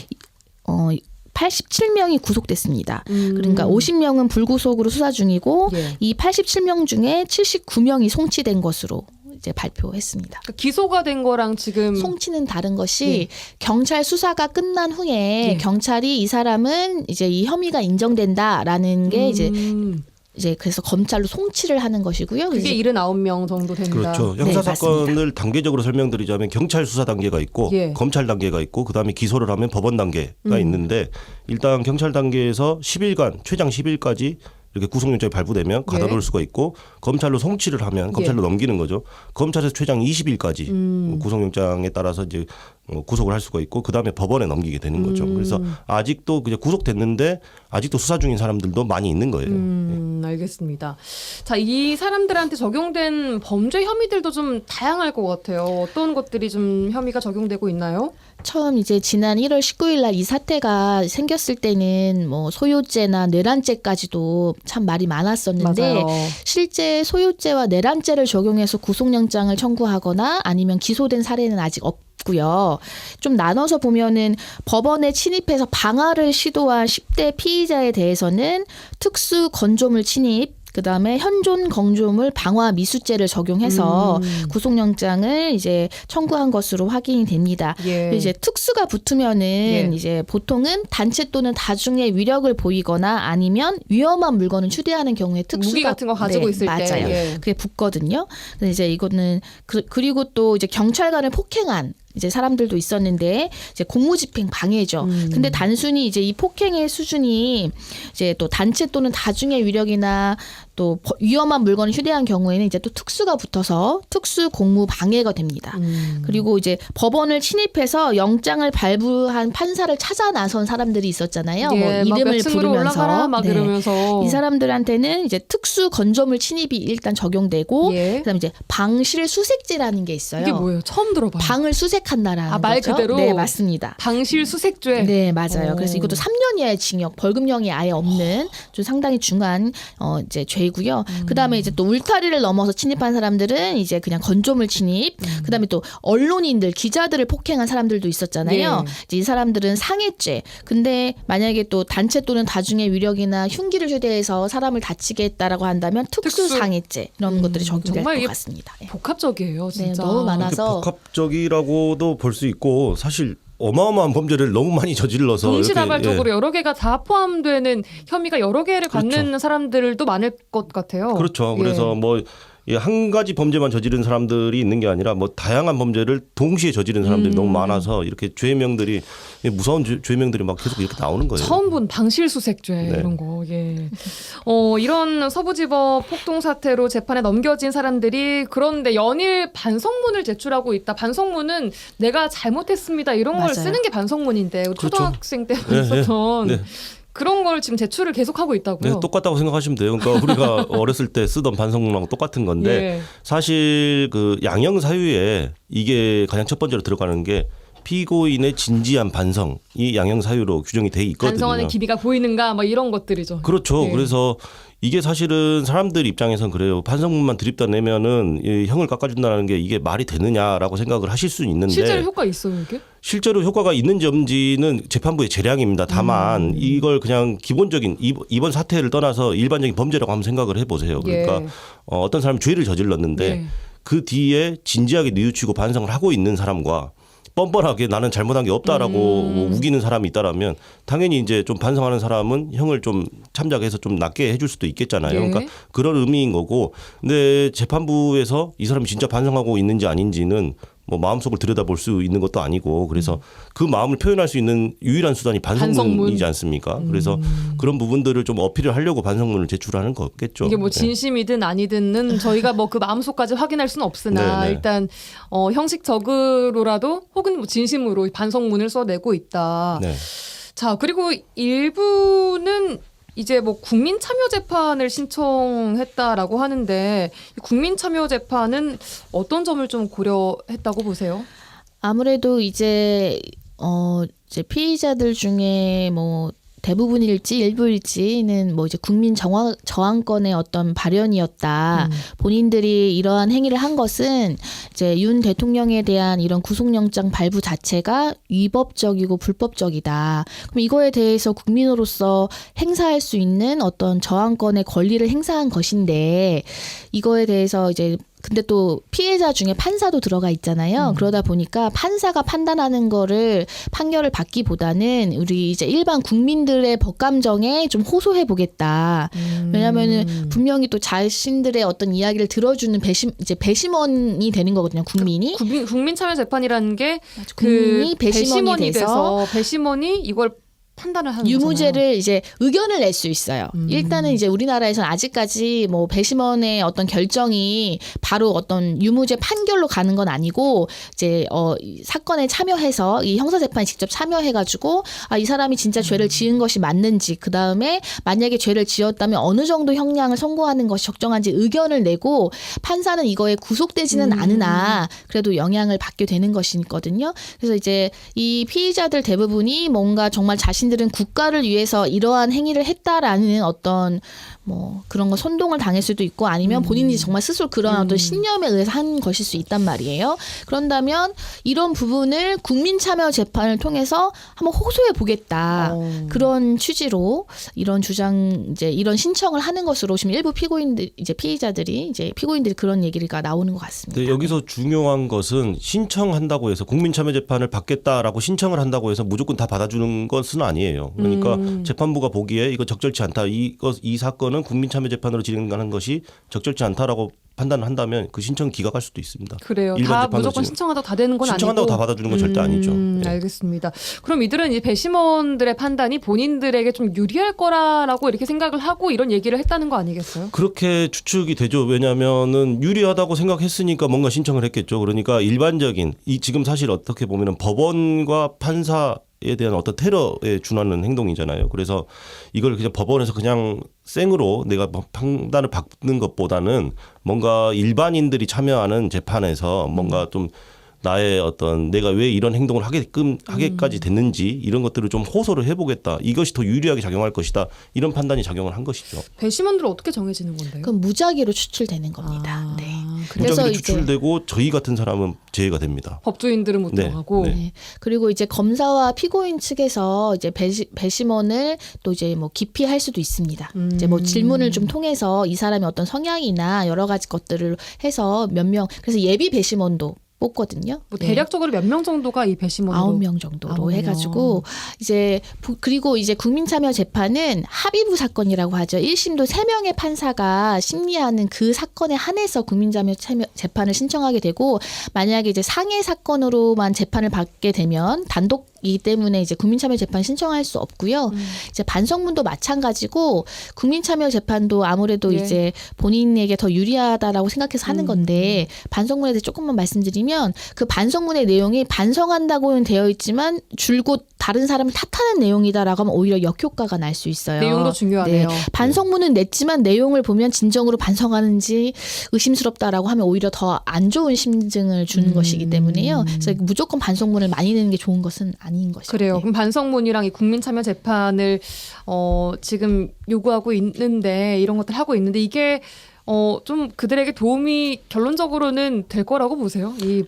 87명이 구속됐습니다. 그러니까 50명은 불구속으로 수사 중이고 예. 이 87명 중에 79명이 송치된 것으로 이제 발표했습니다. 그러니까 기소가 된 거랑 지금 송치는 다른 것이 예. 경찰 수사가 끝난 후에 예. 경찰이 이 사람은 이제 이 혐의가 인정된다라는 게 이제 그래서 검찰로 송치를 하는 것이고요. 그게 79명 정도 된다. 그렇죠. 네, 형사 사건을 맞습니다. 단계적으로 설명드리자면 경찰 수사 단계가 있고 예. 검찰 단계가 있고 그다음에 기소를 하면 법원 단계가 있는데 일단 경찰 단계에서 10일간 최장 10일까지 이렇게 구속영장이 발부되면 가둬놓을 수가 있고 검찰로 송치를 하면 검찰로 넘기는 거죠. 검찰에서 최장 20일까지 구속영장에 따라서 이제 구속을 할 수가 있고 그다음에 법원에 넘기게 되는 거죠. 그래서 아직도 그냥 구속됐는데 아직도 수사 중인 사람들도 많이 있는 거예요. 알겠습니다. 자, 이 사람들한테 적용된 범죄 혐의들도 좀 다양할 것 같아요. 어떤 것들이 좀 혐의가 적용되고 있나요? 처음 이제 지난 1월 19일 날 이 사태가 생겼을 때는 뭐 소요죄나 뇌란죄까지도 참 말이 많았었는데 맞아요. 실제 소요죄와 뇌란죄를 적용해서 구속영장을 청구하거나 아니면 기소된 사례는 아직 없고요. 좀 나눠서 보면은 법원에 침입해서 방화를 시도한 10대 피의자에 대해서는 특수 건조물 침입 그다음에 현존 건조물 방화 미수죄를 적용해서 구속영장을 이제 청구한 것으로 확인이 됩니다. 예. 이제 특수가 붙으면은 예. 이제 보통은 단체 또는 다중의 위력을 보이거나 아니면 위험한 물건을 휴대하는 경우에 특수가 무기 같은 거 가지고 네, 있을 때. 맞아요. 예. 그게 붙거든요. 근데 이제 이거는 그리고 또 이제 경찰관을 폭행한 이제 사람들도 있었는데 이제 공무집행 방해죠. 근데 단순히 이제 이 폭행의 수준이 이제 또 단체 또는 다중의 위력이나 또 위험한 물건을 휴대한 경우에는 이제 또 특수가 붙어서 특수 공무 방해가 됩니다. 그리고 이제 법원을 침입해서 영장을 발부한 판사를 찾아 나선 사람들이 있었잖아요. 예, 뭐 막 이름을 몇 층으로 부르면서 올라가라 막 네. 이러면서 이 사람들한테는 이제 특수 건조물 침입이 일단 적용되고 예. 그다음에 이제 방실 수색죄라는 게 있어요. 이게 뭐예요? 처음 들어봐요. 방을 수색한다라는 아, 말 거죠. 그대로? 네, 맞습니다. 방실 수색죄. 네, 맞아요. 오. 그래서 이것도 3년 이하의 징역, 벌금형이 아예 없는 좀 상당히 중한 이제 죄이고요. 그다음에 이제 또 울타리를 넘어서 침입한 사람들은 이제 그냥 건조물 침입. 그다음에 또 언론인들, 기자들을 폭행한 사람들도 있었잖아요. 네. 이제 이 사람들은 상해죄. 근데 만약에 또 단체 또는 다중의 위력이나 흉기를 휴대해서 사람을 다치게 했다라고 한다면 특수 상해죄 이런 것들이 적용될 정말 것 이게 같습니다. 예. 복합적이에요, 진짜. 너무 많아서. 복합적이라고도 볼 수 있고 사실 어마어마한 범죄를 너무 많이 저질러서 동시다발적으로 이렇게, 여러 개가 다 포함되는 혐의가 여러 개를 갖는 그렇죠. 사람들도 많을 것 같아요. 그렇죠. 예. 그래서 뭐 한 가지 범죄만 저지른 사람들이 있는 게 아니라 뭐 다양한 범죄를 동시에 저지른 사람들이 너무 많아서 이렇게 죄명들이 무서운 죄명들이 막 계속 이렇게 나오는 거예요. 처음 본 방실수색죄 네. 이런 거. 예. 이런 서부지법 폭동 사태로 재판에 넘겨진 사람들이 그런데 연일 반성문을 제출하고 있다. 반성문은 내가 잘못했습니다. 이런 걸 맞아요. 쓰는 게 반성문인데 우리 그렇죠. 초등학생 때 네, 썼던 네. 그런 걸 지금 제출을 계속하고 있다고요. 네, 똑같다고 생각하시면 돼요. 그러니까 우리가 어렸을 때 쓰던 반성문하고 똑같은 건데 예. 사실 그 양형 사유에 이게 가장 첫 번째로 들어가는 게 피고인의 진지한 반성이 양형 사유로 규정이 돼 있거든요. 반성하는 기미가 보이는가 뭐 이런 것들이죠. 그렇죠. 예. 그래서 이게 사실은 사람들 입장에선 그래요. 반성문만 드립다 내면은 이 형을 깎아준다는 게 이게 말이 되느냐라고 생각을 하실 수는 있는데 실제로 효과 있어요, 이게? 실제로 효과가 있는지 없는지는 재판부의 재량입니다. 다만 이걸 그냥 기본적인 이번 사태를 떠나서 일반적인 범죄라고 한번 생각을 해보세요. 그러니까 예. 어떤 사람이 죄를 저질렀는데 예. 그 뒤에 진지하게 뉘우치고 반성을 하고 있는 사람과 뻔뻔하게 나는 잘못한 게 없다라고 뭐 우기는 사람이 있다라면 당연히 이제 좀 반성하는 사람은 형을 좀 참작해서 좀 낮게 해줄 수도 있겠잖아요. 예. 그러니까 그런 의미인 거고, 근데 재판부에서 이 사람이 진짜 반성하고 있는지 아닌지는 뭐 마음속을 들여다볼 수 있는 것도 아니고, 그래서 그 마음을 표현할 수 있는 유일한 수단이 반성문이지 않습니까? 그래서 그런 부분들을 좀 어필을 하려고 반성문을 제출하는 거겠죠. 이게 뭐 네. 진심이든 아니든은 저희가 뭐 그 마음속까지 확인할 수는 없으나 네네. 일단 형식적으로라도 혹은 뭐 진심으로 반성문을 써내고 있다. 네. 자, 그리고 일부는 이제 뭐 국민참여재판을 신청했다라고 하는데 이 국민참여재판은 어떤 점을 좀 고려했다고 보세요? 아무래도 이제 피의자들 중에 뭐 대부분일지 일부일지는 뭐 이제 국민 저항권의 어떤 발현이었다. 본인들이 이러한 행위를 한 것은 이제 윤 대통령에 대한 이런 구속영장 발부 자체가 위법적이고 불법적이다. 그럼 이거에 대해서 국민으로서 행사할 수 있는 어떤 저항권의 권리를 행사한 것인데 이거에 대해서 이제 근데 또 피해자 중에 판사도 들어가 있잖아요. 그러다 보니까 판사가 판단하는 거를 판결을 받기보다는 우리 이제 일반 국민들의 법감정에 좀 호소해 보겠다. 왜냐하면은 분명히 또 자신들의 어떤 이야기를 들어주는 배심원이 되는 거거든요. 국민이. 국민 참여 재판이라는 게 국민이 배심원이 돼서 배심원이 이걸 판단을 하는 유무죄를 거잖아요. 이제 의견을 낼 수 있어요. 일단은 이제 우리나라에서는 아직까지 뭐 배심원의 어떤 결정이 바로 어떤 유무죄 판결로 가는 건 아니고 이제 이 사건에 참여해서 이 형사 재판에 직접 참여해가지고 이 사람이 진짜 죄를 지은 것이 맞는지 그 다음에 만약에 죄를 지었다면 어느 정도 형량을 선고하는 것이 적정한지 의견을 내고 판사는 이거에 구속되지는 않으나 그래도 영향을 받게 되는 것이거든요. 그래서 이제 이 피의자들 대부분이 뭔가 정말 자신들은 국가를 위해서 이러한 행위를 했다라는 어떤 뭐 그런 거 선동을 당할 수도 있고 아니면 본인이 정말 스스로 그런 어떤 신념에 의해서 한 것일 수 있단 말이에요. 그런다면 이런 부분을 국민 참여 재판을 통해서 한번 호소해 보겠다. 그런 취지로 이런 주장 이제 이런 신청을 하는 것으로 지금 일부 피고인들 이제 피고인들이 그런 얘기가 나오는 것 같습니다. 네, 여기서 중요한 것은 신청한다고 해서 국민 참여 재판을 받겠다라고 신청을 한다고 해서 무조건 다 받아주는 것은 아니에요. 그러니까 재판부가 보기에 이거 적절치 않다. 이 사건은 국민 참여 재판으로 진행하는 것이 적절치 않다라고 판단을 한다면 그 신청 기각할 수도 있습니다. 그래요. 다 무조건 신청한다고 다 되는 건 신청한다고 아니고. 다 받아주는 건 절대 아니죠. 네. 알겠습니다. 그럼 이들은 이 배심원들의 판단이 본인들에게 좀 유리할 거라고 이렇게 생각을 하고 이런 얘기를 했다는 거 아니겠어요? 그렇게 추측이 되죠. 왜냐하면은 유리하다고 생각했으니까 뭔가 신청을 했겠죠. 그러니까 일반적인 지금 사실 어떻게 보면은 법원과 판사에 대한 어떤 테러에 준하는 행동이잖아요. 그래서 이걸 그냥 법원에서 그냥 생으로 내가 판단을 받는 것보다는 뭔가 일반인들이 참여하는 재판에서 뭔가 좀 나의 어떤 내가 왜 이런 행동을 하게까지 됐는지 이런 것들을 좀 호소를 해보겠다. 이것이 더 유리하게 작용할 것이다. 이런 판단이 작용을 한 것이죠. 배심원들은 어떻게 정해지는 건데요? 그럼 무작위로 추출되는 겁니다. 네. 무작위로 추출되고 저희 같은 사람은 제외가 됩니다. 법조인들은 못 들어가고. 네. 그리고 이제 검사와 피고인 측에서 이제 배심원을 또 이제 뭐 기피할 수도 있습니다. 이제 뭐 질문을 좀 통해서 이 사람의 어떤 성향이나 여러 가지 것들을 해서 몇 명 그래서 예비 배심원도 뽑거든요. 뭐 대략적으로 몇 명 정도가 이 배심원으로 9명 정도로 9명. 해가지고 이제 그리고 이제 국민참여 재판은 합의부 사건이라고 하죠. 1심도 3명의 판사가 심리하는 그 사건에 한해서 국민참여 재판을 신청하게 되고 만약에 이제 상해 사건으로만 재판을 받게 되면 단독이기 때문에 이제 국민참여 재판 신청할 수 없고요. 이제 반성문도 마찬가지고 국민참여 재판도 아무래도 이제 본인에게 더 유리하다라고 생각해서 하는 건데 반성문에 대해 조금만 말씀드리면 그 반성문의 내용이 반성한다고는 되어 있지만 줄곧 다른 사람을 탓하는 내용이다라고 하면 오히려 역효과가 날 수 있어요. 내용도 중요하네요. 네. 반성문은 냈지만 내용을 보면 진정으로 반성하는지 의심스럽다라고 하면 오히려 더 안 좋은 심증을 주는 것이기 때문에요. 그래서 무조건 반성문을 많이 내는 게 좋은 것은 아닌 것이죠. 그래요. 그럼 반성문이랑 이 국민참여 재판을 지금 요구하고 있는데 이런 것들 하고 있는데 이게 좀 그들에게 도움이 결론적으로는 될 거라고 보세요? 이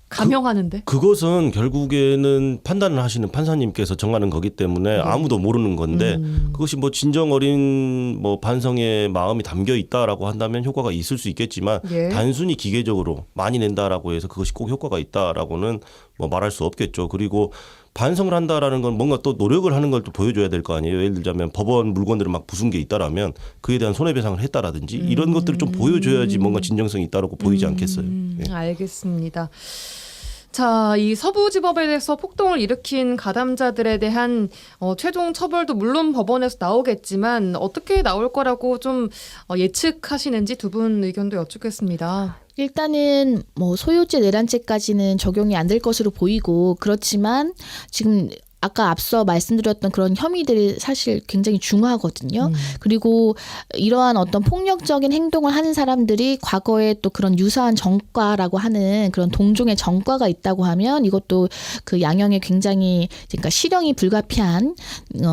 감형하는데? 그것은 결국에는 판단을 하시는 판사님께서 정하는 거기 때문에 아무도 모르는 건데 그것이 뭐 진정 어린 뭐 반성의 마음이 담겨 있다라고 한다면 효과가 있을 수 있겠지만 단순히 기계적으로 많이 낸다라고 해서 그것이 꼭 효과가 있다라고는 뭐 말할 수 없겠죠. 그리고 반성을 한다라는 건 뭔가 또 노력을 하는 걸 또 보여줘야 될 거 아니에요. 예를 들자면 법원 물건들을 막 부순 게 있다라면 그에 대한 손해배상을 했다라든지 이런 것들을 좀 보여줘야지 뭔가 진정성이 있다라고 보이지 않겠어요. 네. 알겠습니다. 자, 이 서부지법에서 폭동을 일으킨 가담자들에 대한 최종 처벌도 물론 법원에서 나오겠지만 어떻게 나올 거라고 좀 예측하시는지 두 분 의견도 여쭙겠습니다. 일단은 뭐 소유죄 내란죄까지는 적용이 안 될 것으로 보이고 그렇지만 지금 아까 앞서 말씀드렸던 그런 혐의들이 사실 굉장히 중요하거든요. 그리고 이러한 어떤 폭력적인 행동을 하는 사람들이 과거에 또 그런 유사한 전과라고 하는 그런 동종의 전과가 있다고 하면 이것도 그 양형에 굉장히 그러니까 실형이 불가피한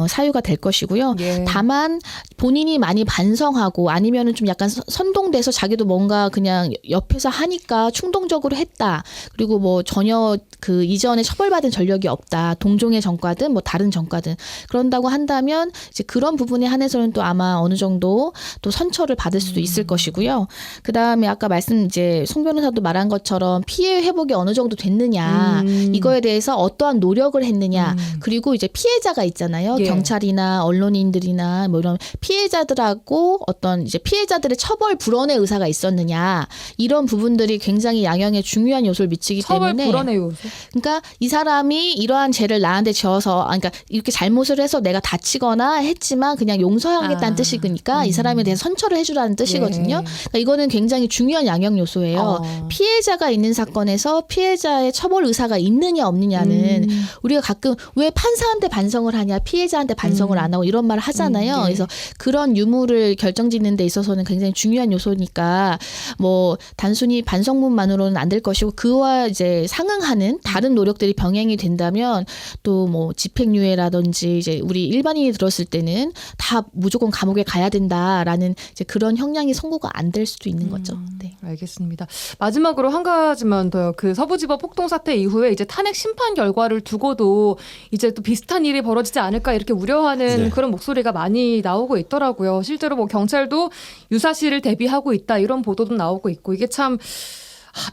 사유가 될 것이고요. 예. 다만 본인이 많이 반성하고 아니면은 좀 약간 선동돼서 자기도 뭔가 그냥 옆에서 하니까 충동적으로 했다. 그리고 뭐 전혀 그 이전에 처벌받은 전력이 없다. 동종의 전과든 뭐 다른 전과든 그런다고 한다면 이제 그런 부분에 한해서는 또 아마 어느 정도 또 선처를 받을 수도 있을 것이고요. 그 다음에 아까 이제 송 변호사도 말한 것처럼 피해 회복이 어느 정도 됐느냐 이거에 대해서 어떠한 노력을 했느냐 그리고 이제 피해자가 있잖아요. 예. 경찰이나 언론인들이나 뭐 이런 피해자들하고 어떤 이제 피해자들의 처벌 불원의 의사가 있었느냐 이런 부분들이 굉장히 양형에 중요한 요소를 미치기 처벌 때문에 불원의 요소. 그러니까 이 사람이 이러한 죄를 나한테 지어서 그러니까 이렇게 잘못을 해서 내가 다치거나 했지만 그냥 용서하겠다는 뜻이니까 이 사람에 대해서 선처를 해주라는 뜻이거든요. 예. 그러니까 이거는 굉장히 중요한 양형 요소예요. 피해자가 있는 사건에서 피해자의 처벌 의사가 있느냐 없느냐는 우리가 가끔 왜 판사한테 반성을 하냐 피해자한테 반성을 안 하고 이런 말을 하잖아요. 예. 그래서 그런 유무를 결정짓는 데 있어서는 굉장히 중요한 요소니까 뭐 단순히 반성문만으로는 안 될 것이고 그와 이제 상응하는 다른 노력들이 병행이 된다면 또 뭐 집행유예라든지 이제 우리 일반인이 들었을 때는 다 무조건 감옥에 가야 된다라는 이제 그런 형량이 선고가 안 될 수도 있는 거죠. 네. 알겠습니다. 마지막으로 한 가지만 더요. 그 서부지법 폭동 사태 이후에 이제 탄핵 심판 결과를 두고도 이제 또 비슷한 일이 벌어지지 않을까 이렇게 우려하는 네. 그런 목소리가 많이 나오고 있더라고요. 실제로 뭐 경찰도 유사시를 대비하고 있다 이런 보도도 나오고 있고 이게 참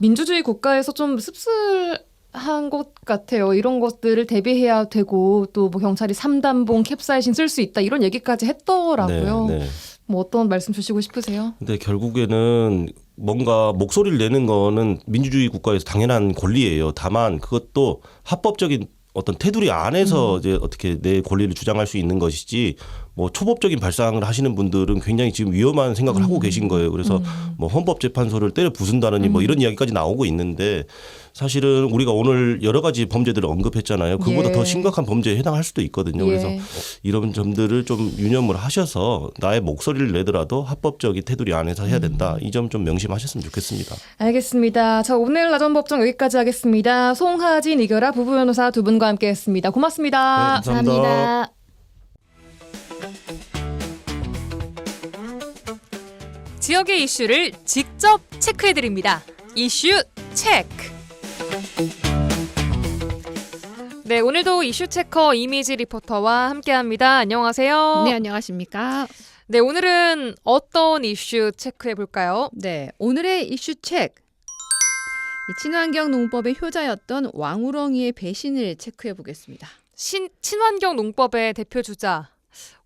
민주주의 국가에서 좀 씁쓸한 것 같아요. 이런 것들을 대비해야 되고 또 뭐 경찰이 3단봉 캡사이신 쓸 수 있다 이런 얘기까지 했더라고요. 네, 네. 뭐 어떤 말씀 주시고 싶으세요? 근데 결국에는 뭔가 목소리를 내는 거는 민주주의 국가에서 당연한 권리예요. 다만 그것도 합법적인 어떤 테두리 안에서 이제 어떻게 내 권리를 주장할 수 있는 것이지 뭐 초법적인 발상을 하시는 분들은 굉장히 지금 위험한 생각을 하고 계신 거예요. 그래서 뭐 헌법재판소를 때려 부순다느니 뭐 이런 이야기까지 나오고 있는데 사실은 우리가 오늘 여러 가지 범죄들을 언급했잖아요. 그보다 예. 더 심각한 범죄에 해당할 수도 있거든요. 그래서 예. 이런 점들을 좀 유념을 하셔서 나의 목소리를 내더라도 합법적인 테두리 안에서 해야 된다. 이 점 좀 명심하셨으면 좋겠습니다. 알겠습니다. 자, 오늘 나전법정 여기까지 하겠습니다. 송하진, 이결아 부부변호사 두 분과 함께했습니다. 고맙습니다. 네, 감사합니다. 지역의 이슈를 직접 체크해드립니다. 이슈 체크. 네, 오늘도 이슈 체커 이미지 리포터와 함께합니다. 안녕하세요. 네, 안녕하십니까? 네, 오늘은 어떤 이슈 체크해볼까요? 네, 오늘의 이슈 체크. 이 친환경 농법의 효자였던 왕우렁이의 배신을 체크해 보겠습니다. 친환경 농법의 대표 주자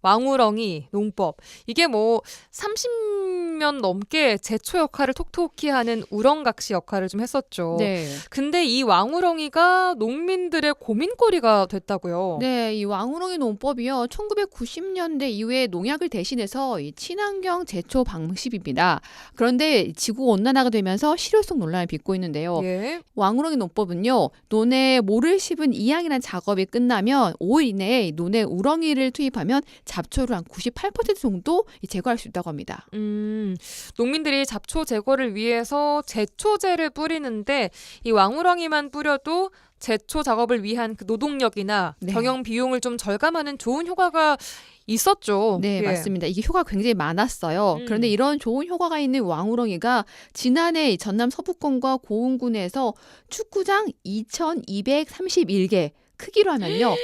왕우렁이 농법. 이게 뭐 30년 넘게 제초 역할을 톡톡히 하는 우렁각시 역할을 좀 했었죠. 네. 근데 이 왕우렁이가 농민들의 고민거리가 됐다고요. 네, 이 왕우렁이 농법이요. 1990년대 이후에 농약을 대신해서 이 친환경 제초 방식입니다. 그런데 지구 온난화가 되면서 실효성 논란을 빚고 있는데요. 예. 왕우렁이 농법은요. 논에 모를 씹은 이양이라는 작업이 끝나면 5일 이내에 논에 우렁이를 투입하면 잡초를 한 98% 정도 제거할 수 있다고 합니다. 농민들이 잡초 제거를 위해서 제초제를 뿌리는데 이 왕우렁이만 뿌려도 제초 작업을 위한 그 노동력이나 네. 경영 비용을 좀 절감하는 좋은 효과가 있었죠. 네, 예. 맞습니다. 이게 효과가 굉장히 많았어요. 그런데 이런 좋은 효과가 있는 왕우렁이가 지난해 전남 서부권과 고흥군에서 축구장 2,231개 크기로 하면요.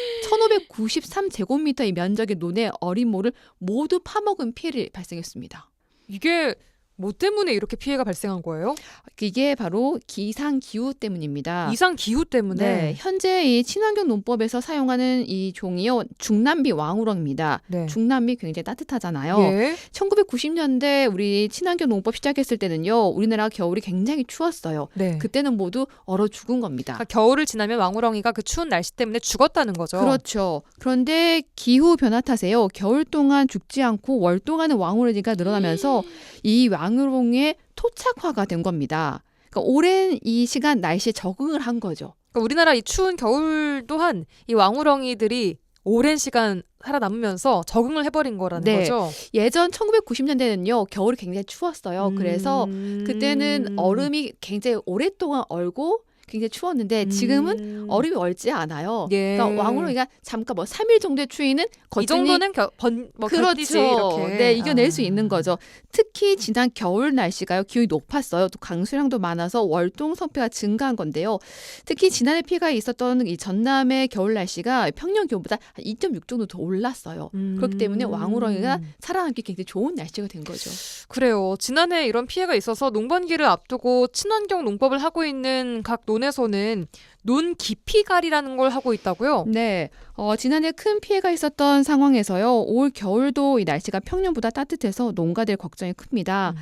1,593제곱미터의 면적의 논의 어린 모를 모두 파먹은 피해를 발생했습니다. 이게 뭐 때문에 이렇게 피해가 발생한 거예요? 이게 바로 기상기후 때문입니다. 이상 기후 때문에. 네, 현재 이 친환경 농법에서 사용하는 이 종이요. 중남미 왕우렁입니다. 네. 중남미 굉장히 따뜻하잖아요. 예. 1990년대 우리 친환경 농법 시작했을 때는요. 우리나라 겨울이 굉장히 추웠어요. 네. 그때는 모두 얼어 죽은 겁니다. 그러니까 겨울을 지나면 왕우렁이가 그 추운 날씨 때문에 죽었다는 거죠. 그렇죠. 그런데 기후 변화 탓에요. 겨울 동안 죽지 않고 월 동안은 왕우렁이가 늘어나면서 이 왕우렁의 토착화가 된 겁니다. 그러니까 오랜 이 시간 날씨에 적응을 한 거죠. 그러니까 우리나라 이 추운 겨울 또한 이 왕우렁이들이 오랜 시간 살아남으면서 적응을 해버린 거라는 네. 거죠. 예전 1990년대는요 겨울이 굉장히 추웠어요. 그래서 그때는 얼음이 굉장히 오랫동안 얼고 굉장히 추웠는데 지금은 얼음이 얼지 않아요. 예. 그러니까 왕우렁이가 잠깐 뭐 3일 정도의 추위는 이 거뜬히 정도는 견디지 그렇죠. 이렇게. 네, 이겨낼 수 있는 거죠. 특히 지난 겨울 날씨가요, 기온이 높았어요. 또 강수량도 많아서 월동 성폐가 증가한 건데요. 특히 지난해 피해가 있었던 이 전남의 겨울 날씨가 평년 기온보다 한 2.6 정도 더 올랐어요. 그렇기 때문에 왕우렁이가 살아남기 굉장히 좋은 날씨가 된 거죠. 그래요. 지난해 이런 피해가 있어서 농번기를 앞두고 친환경 농법을 하고 있는 각 논에서는 논 깊이갈이라는 걸 하고 있다고요? 네, 지난해 큰 피해가 있었던 상황에서요. 올 겨울도 이 날씨가 평년보다 따뜻해서 농가들 걱정이 큽니다.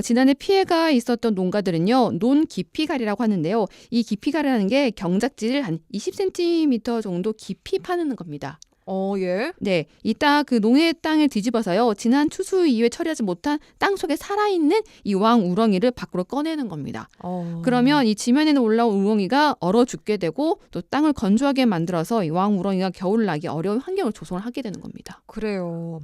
지난해 피해가 있었던 농가들은요. 논 깊이갈이라고 하는데요. 이 깊이갈이라는 게 경작지를 한 20cm 정도 깊이 파는 겁니다. 예. 네, 이따 그 농의 땅을 뒤집어서요. 지난 추수 이후에 처리하지 못한 땅 속에 살아있는 이 왕우렁이를 밖으로 꺼내는 겁니다. 그러면 이 지면에는 올라온 우렁이가 얼어 죽게 되고 또 땅을 건조하게 만들어서 이 왕우렁이가 겨울 나기 어려운 환경을 조성을 하게 되는 겁니다. 그래요.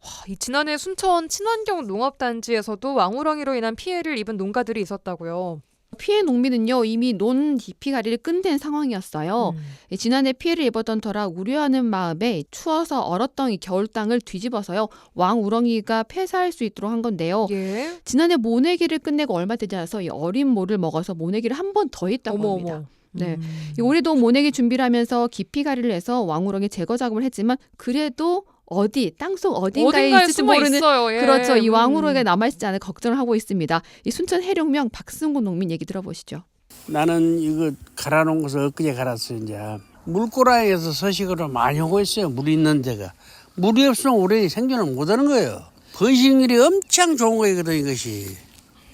와, 이 지난해 순천 친환경 농업단지에서도 왕우렁이로 인한 피해를 입은 농가들이 있었다고요. 피해 농민은요 이미 논 깊이갈이를 끝낸 상황이었어요. 지난해 피해를 입었던 터라 우려하는 마음에 추워서 얼었던 이 겨울 땅을 뒤집어서요 왕우렁이가 폐사할 수 있도록 한 건데요. 예. 지난해 모내기를 끝내고 얼마 되지 않아서 이 어린 모를 먹어서 모내기를 한 번 더 했다고 합니다. 네, 이 올해도 모내기 준비를 하면서 깊이갈이를 해서 왕우렁이 제거 작업을 했지만 그래도 땅속 어딘가에 있을지 숨어 모르는 있어요. 예. 그렇죠. 이 왕우렁이가 남아있지 않을 걱정을 하고 있습니다. 이 순천 해룡명 박승곤 농민 얘기 들어보시죠. 나는 이거 갈아놓은 것을 엊그제 갈았어요. 이제 물고라에서 서식으로 많이 오고 있어요. 물이 있는 데가. 물이 없으면 오래 생존을 못하는 거예요. 번식률이 엄청 좋은 거거든 이것이.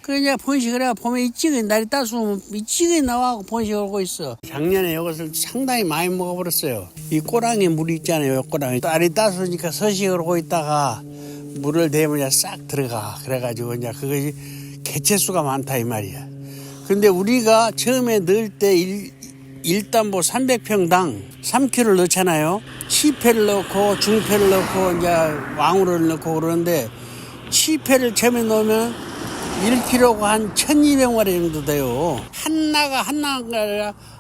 그냥 번식을 해야 봄에 일찍이 날이 따스우면 일찍이 나와서 번식을 하고 있어. 작년에 이것을 상당히 많이 먹어버렸어요. 이 꼬랑에 물이 있잖아요. 꼬랑에 날이 따스우니까 서식을 하고 있다가 물을 대면 싹 들어가. 그래가지고 이제 그것이 개체수가 많다 이 말이야. 근데 우리가 처음에 넣을 때 일단뭐 300평당 3kg를 넣잖아요. 시패를 넣고 중패를 넣고 이제 왕우를 넣고 그러는데 시패를 처음에 넣으면 1kg가 한 1,200마리 정도 돼요. 한나가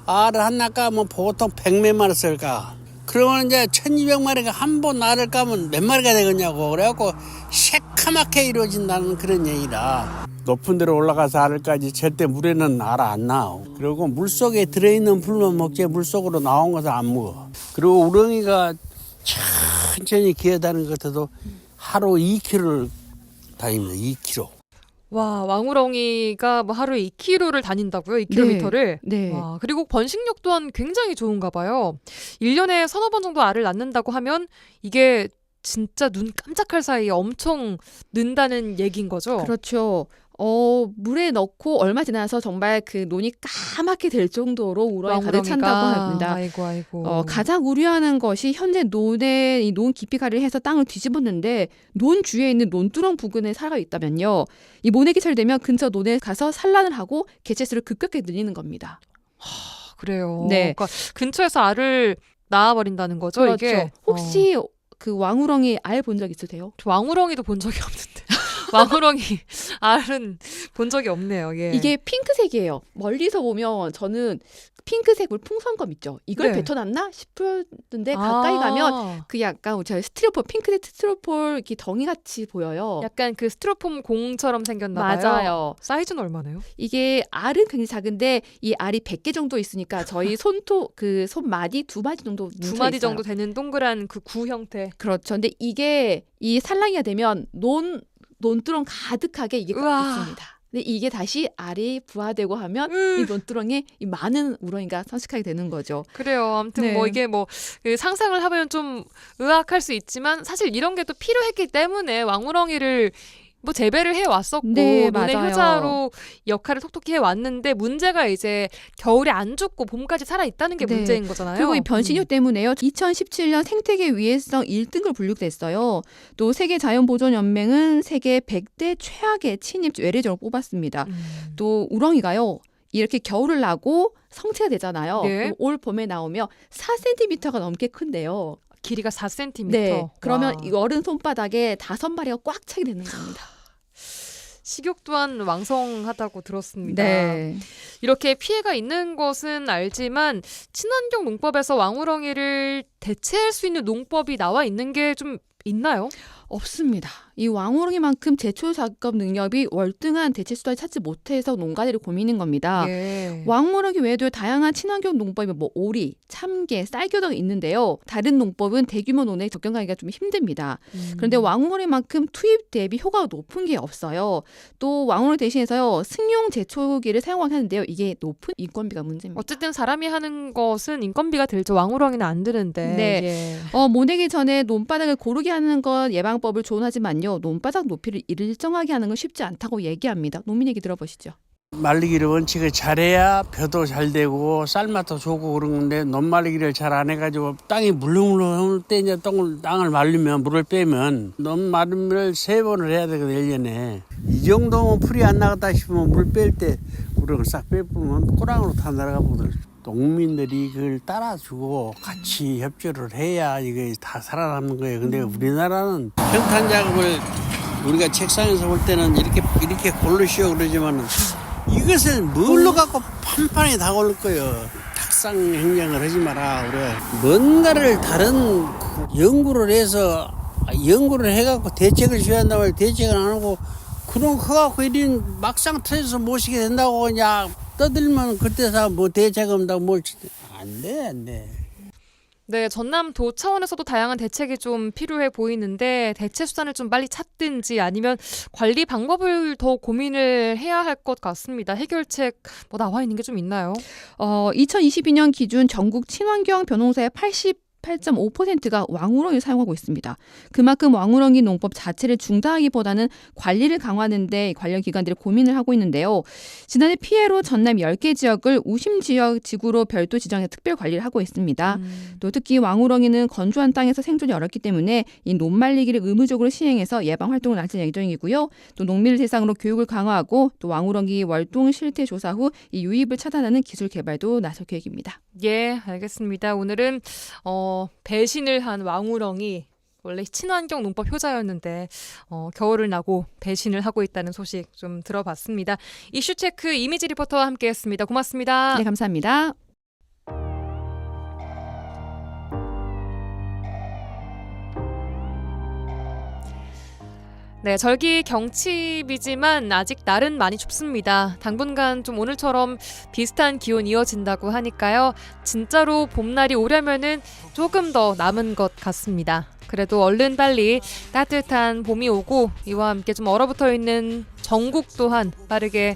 알을 한나 까면 보통 100몇 마리 쓸까. 그러면 이제 1,200마리가 한 번 알을 까면 몇 마리가 되겠냐고. 그래갖고 새카맣게 이루어진다는 그런 얘기라. 높은 데로 올라가서 알을 까지 절대 물에는 알 안 나와. 그리고 물속에 들어있는 풀만 먹지 물속으로 나온 것은 안 먹어. 그리고 우렁이가 천천히 기어다니는 것 같아도 하루 2kg를 다닙니다. 2kg. 와, 왕우렁이가 뭐 하루에 2km를 다닌다고요? 2km를? 네. 와, 그리고 번식력 또한 굉장히 좋은가 봐요. 1년에 서너 번 정도 알을 낳는다고 하면 이게 진짜 눈 깜짝할 사이에 엄청 는다는 얘기인 거죠? 그렇죠. 물에 넣고 얼마 지나서 정말 그 논이 까맣게 될 정도로 우렁이 가득 찬다고 합니다. 아이고. 가장 우려하는 것이 현재 논에 이 논 깊이갈이를 해서 땅을 뒤집었는데 논 주위에 있는 논두렁 부근에 살아 있다면요. 이 모내기 잘 되면 근처 논에 가서 산란을 하고 개체수를 급격히 늘리는 겁니다. 그래요. 네. 그러니까 근처에서 알을 낳아버린다는 거죠, 그렇죠. 이게? 혹시 그 왕우렁이 알 본 적 있으세요? 저 왕우렁이도 본 적이 없는데. 왕우렁이 알은 본 적이 없네요. 예. 이게 핑크색이에요. 멀리서 보면 저는 핑크색 풍선껌 있죠. 이걸 네. 뱉어놨나 싶었는데 가까이 가면 그 약간 저희 스티로폼 핑크색 스티로폼 이렇게 덩이 같이 보여요. 약간 그 스티로폼 공처럼 생겼나 봐요. 맞아요. 사이즈는 얼마나요? 이게 알은 굉장히 작은데 이 알이 100개 정도 있으니까 저희 손마디 2마디 정도 두 마디 정도 되는 동그란 그 구 형태. 그렇죠. 근데 이게 이 산란이가 되면 논두렁 가득하게 이게 우와. 있습니다. 근데 이게 다시 알이 부화되고 하면 이 논두렁에 이 많은 우렁이가 서식하게 되는 거죠. 그래요. 아무튼 네. 뭐 이게 뭐 그 상상을 하면 좀 의아할 수 있지만 사실 이런 게 또 필요했기 때문에 왕우렁이를 뭐 재배를 해왔었고 네, 논의 맞아요. 효자로 역할을 톡톡히 해왔는데 문제가 이제 겨울에 안 죽고 봄까지 살아있다는 게 네. 문제인 거잖아요. 그리고 이 변신효 때문에요. 2017년 생태계 위해성 1등을 분류됐어요. 또 세계자연보존연맹은 세계 100대 최악의 침입 외래종을 뽑았습니다. 또 우렁이가요. 이렇게 겨울을 나고 성체가 되잖아요. 네. 그럼 올 봄에 나오면 4cm가 넘게 큰데요. 길이가 4cm. 네. 그러면 와. 이 어른 손바닥에 5마리가 꽉 차게 되는 겁니다. 식욕 또한 왕성하다고 들었습니다. 네. 이렇게 피해가 있는 것은 알지만 친환경 농법에서 왕우렁이를 대체할 수 있는 농법이 나와 있는 게 좀 있나요? 없습니다. 이 왕우렁이만큼 제초 작업 능력이 월등한 대체 수단을 찾지 못해서 농가들이 고민인 겁니다. 예. 왕우렁이 외에도 다양한 친환경 농법이 뭐 오리, 참깨, 쌀교 등이 있는데요. 다른 농법은 대규모 논에 접근하기가 좀 힘듭니다. 그런데 왕우렁이만큼 투입 대비 효과가 높은 게 없어요. 또 왕우렁이 대신해서요. 승용 제초기를 사용하게 하는데요. 이게 높은 인건비가 문제입니다. 어쨌든 사람이 하는 것은 인건비가 들죠. 왕우렁이는 안 드는데. 네. 예. 모내기 전에 논바닥을 고르게 하는 건 예방법을 조언하지만요. 논바닥 높이를 일정하게 하는 건 쉽지 않다고 얘기합니다. 농민 얘기 들어보시죠. 말리기를 원칙을 잘해야 벼도 잘 되고 쌀맛도 좋고 그런 건데 논 말리기를 잘 안 해가지고 땅이 물렁물렁할 때 이제 땅을 말리면 물을 빼면 논 말림을 3번을 해야 되거든 1년에. 이 정도면 풀이 안 나갔다 싶으면 물 뺄 때 우럭을 싹 빼보면 꼬랑으로 다 날아가 보거든. 농민들이 그걸 따라주고 같이 협조를 해야 이게 다 살아남는 거예요. 근데 우리나라는 평탄 작업을 우리가 책상에서 볼 때는 이렇게 고르시오 그러지만은 이것을 뭘로 갖고 판판에 다 고를 거예요. 탁상 행정을 하지 마라. 우리가 뭔가를 다른 연구를 해갖고 대책을 줘야 한다고 해서 대책을 안 하고 그런 거 갖고 이런 막상 터져서 모시게 된다고 그냥 떠들면 그때서 뭐 대책한다고 뭘 안 돼. 네, 전남도 차원에서도 다양한 대책이 좀 필요해 보이는데 대체 수단을 좀 빨리 찾든지 아니면 관리 방법을 더 고민을 해야 할 것 같습니다. 해결책 뭐 나와 있는 게 좀 있나요? 2022년 기준 전국 친환경 벼농사의 88.5%가 왕우렁이를 사용하고 있습니다. 그만큼 왕우렁이 농법 자체를 중단하기보다는 관리를 강화하는 데 관련 기관들이 고민을 하고 있는데요. 지난해 피해로 전남 10개 지역을 우심지역 지구로 별도 지정해 특별 관리를 하고 있습니다. 또 특히 왕우렁이는 건조한 땅에서 생존이 어렵기 때문에 이 논말리기를 의무적으로 시행해서 예방 활동을 나설 예정이고요. 또 농민을 대상으로 교육을 강화하고 또 왕우렁이 월동 실태 조사 후 이 유입을 차단하는 기술 개발도 나설 계획입니다. 예, 알겠습니다. 오늘은 배신을 한 왕우렁이 원래 친환경 농법 효자였는데 겨울을 나고 배신을 하고 있다는 소식 좀 들어봤습니다. 이슈체크 이미지 리포터와 함께했습니다. 고맙습니다. 네, 감사합니다. 네, 절기 경칩이지만 아직 날은 많이 춥습니다. 당분간 좀 오늘처럼 비슷한 기온 이어진다고 하니까요. 진짜로 봄날이 오려면은 조금 더 남은 것 같습니다. 그래도 얼른 빨리 따뜻한 봄이 오고 이와 함께 좀 얼어붙어 있는 전국 또한 빠르게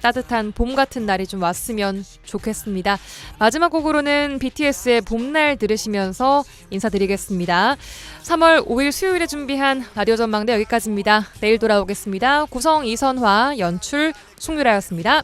따뜻한 봄 같은 날이 좀 왔으면 좋겠습니다. 마지막 곡으로는 BTS의 봄날 들으시면서 인사드리겠습니다. 3월 5일 수요일에 준비한 라디오 전망대 여기까지입니다. 내일 돌아오겠습니다. 구성 이선화, 연출 송유라였습니다.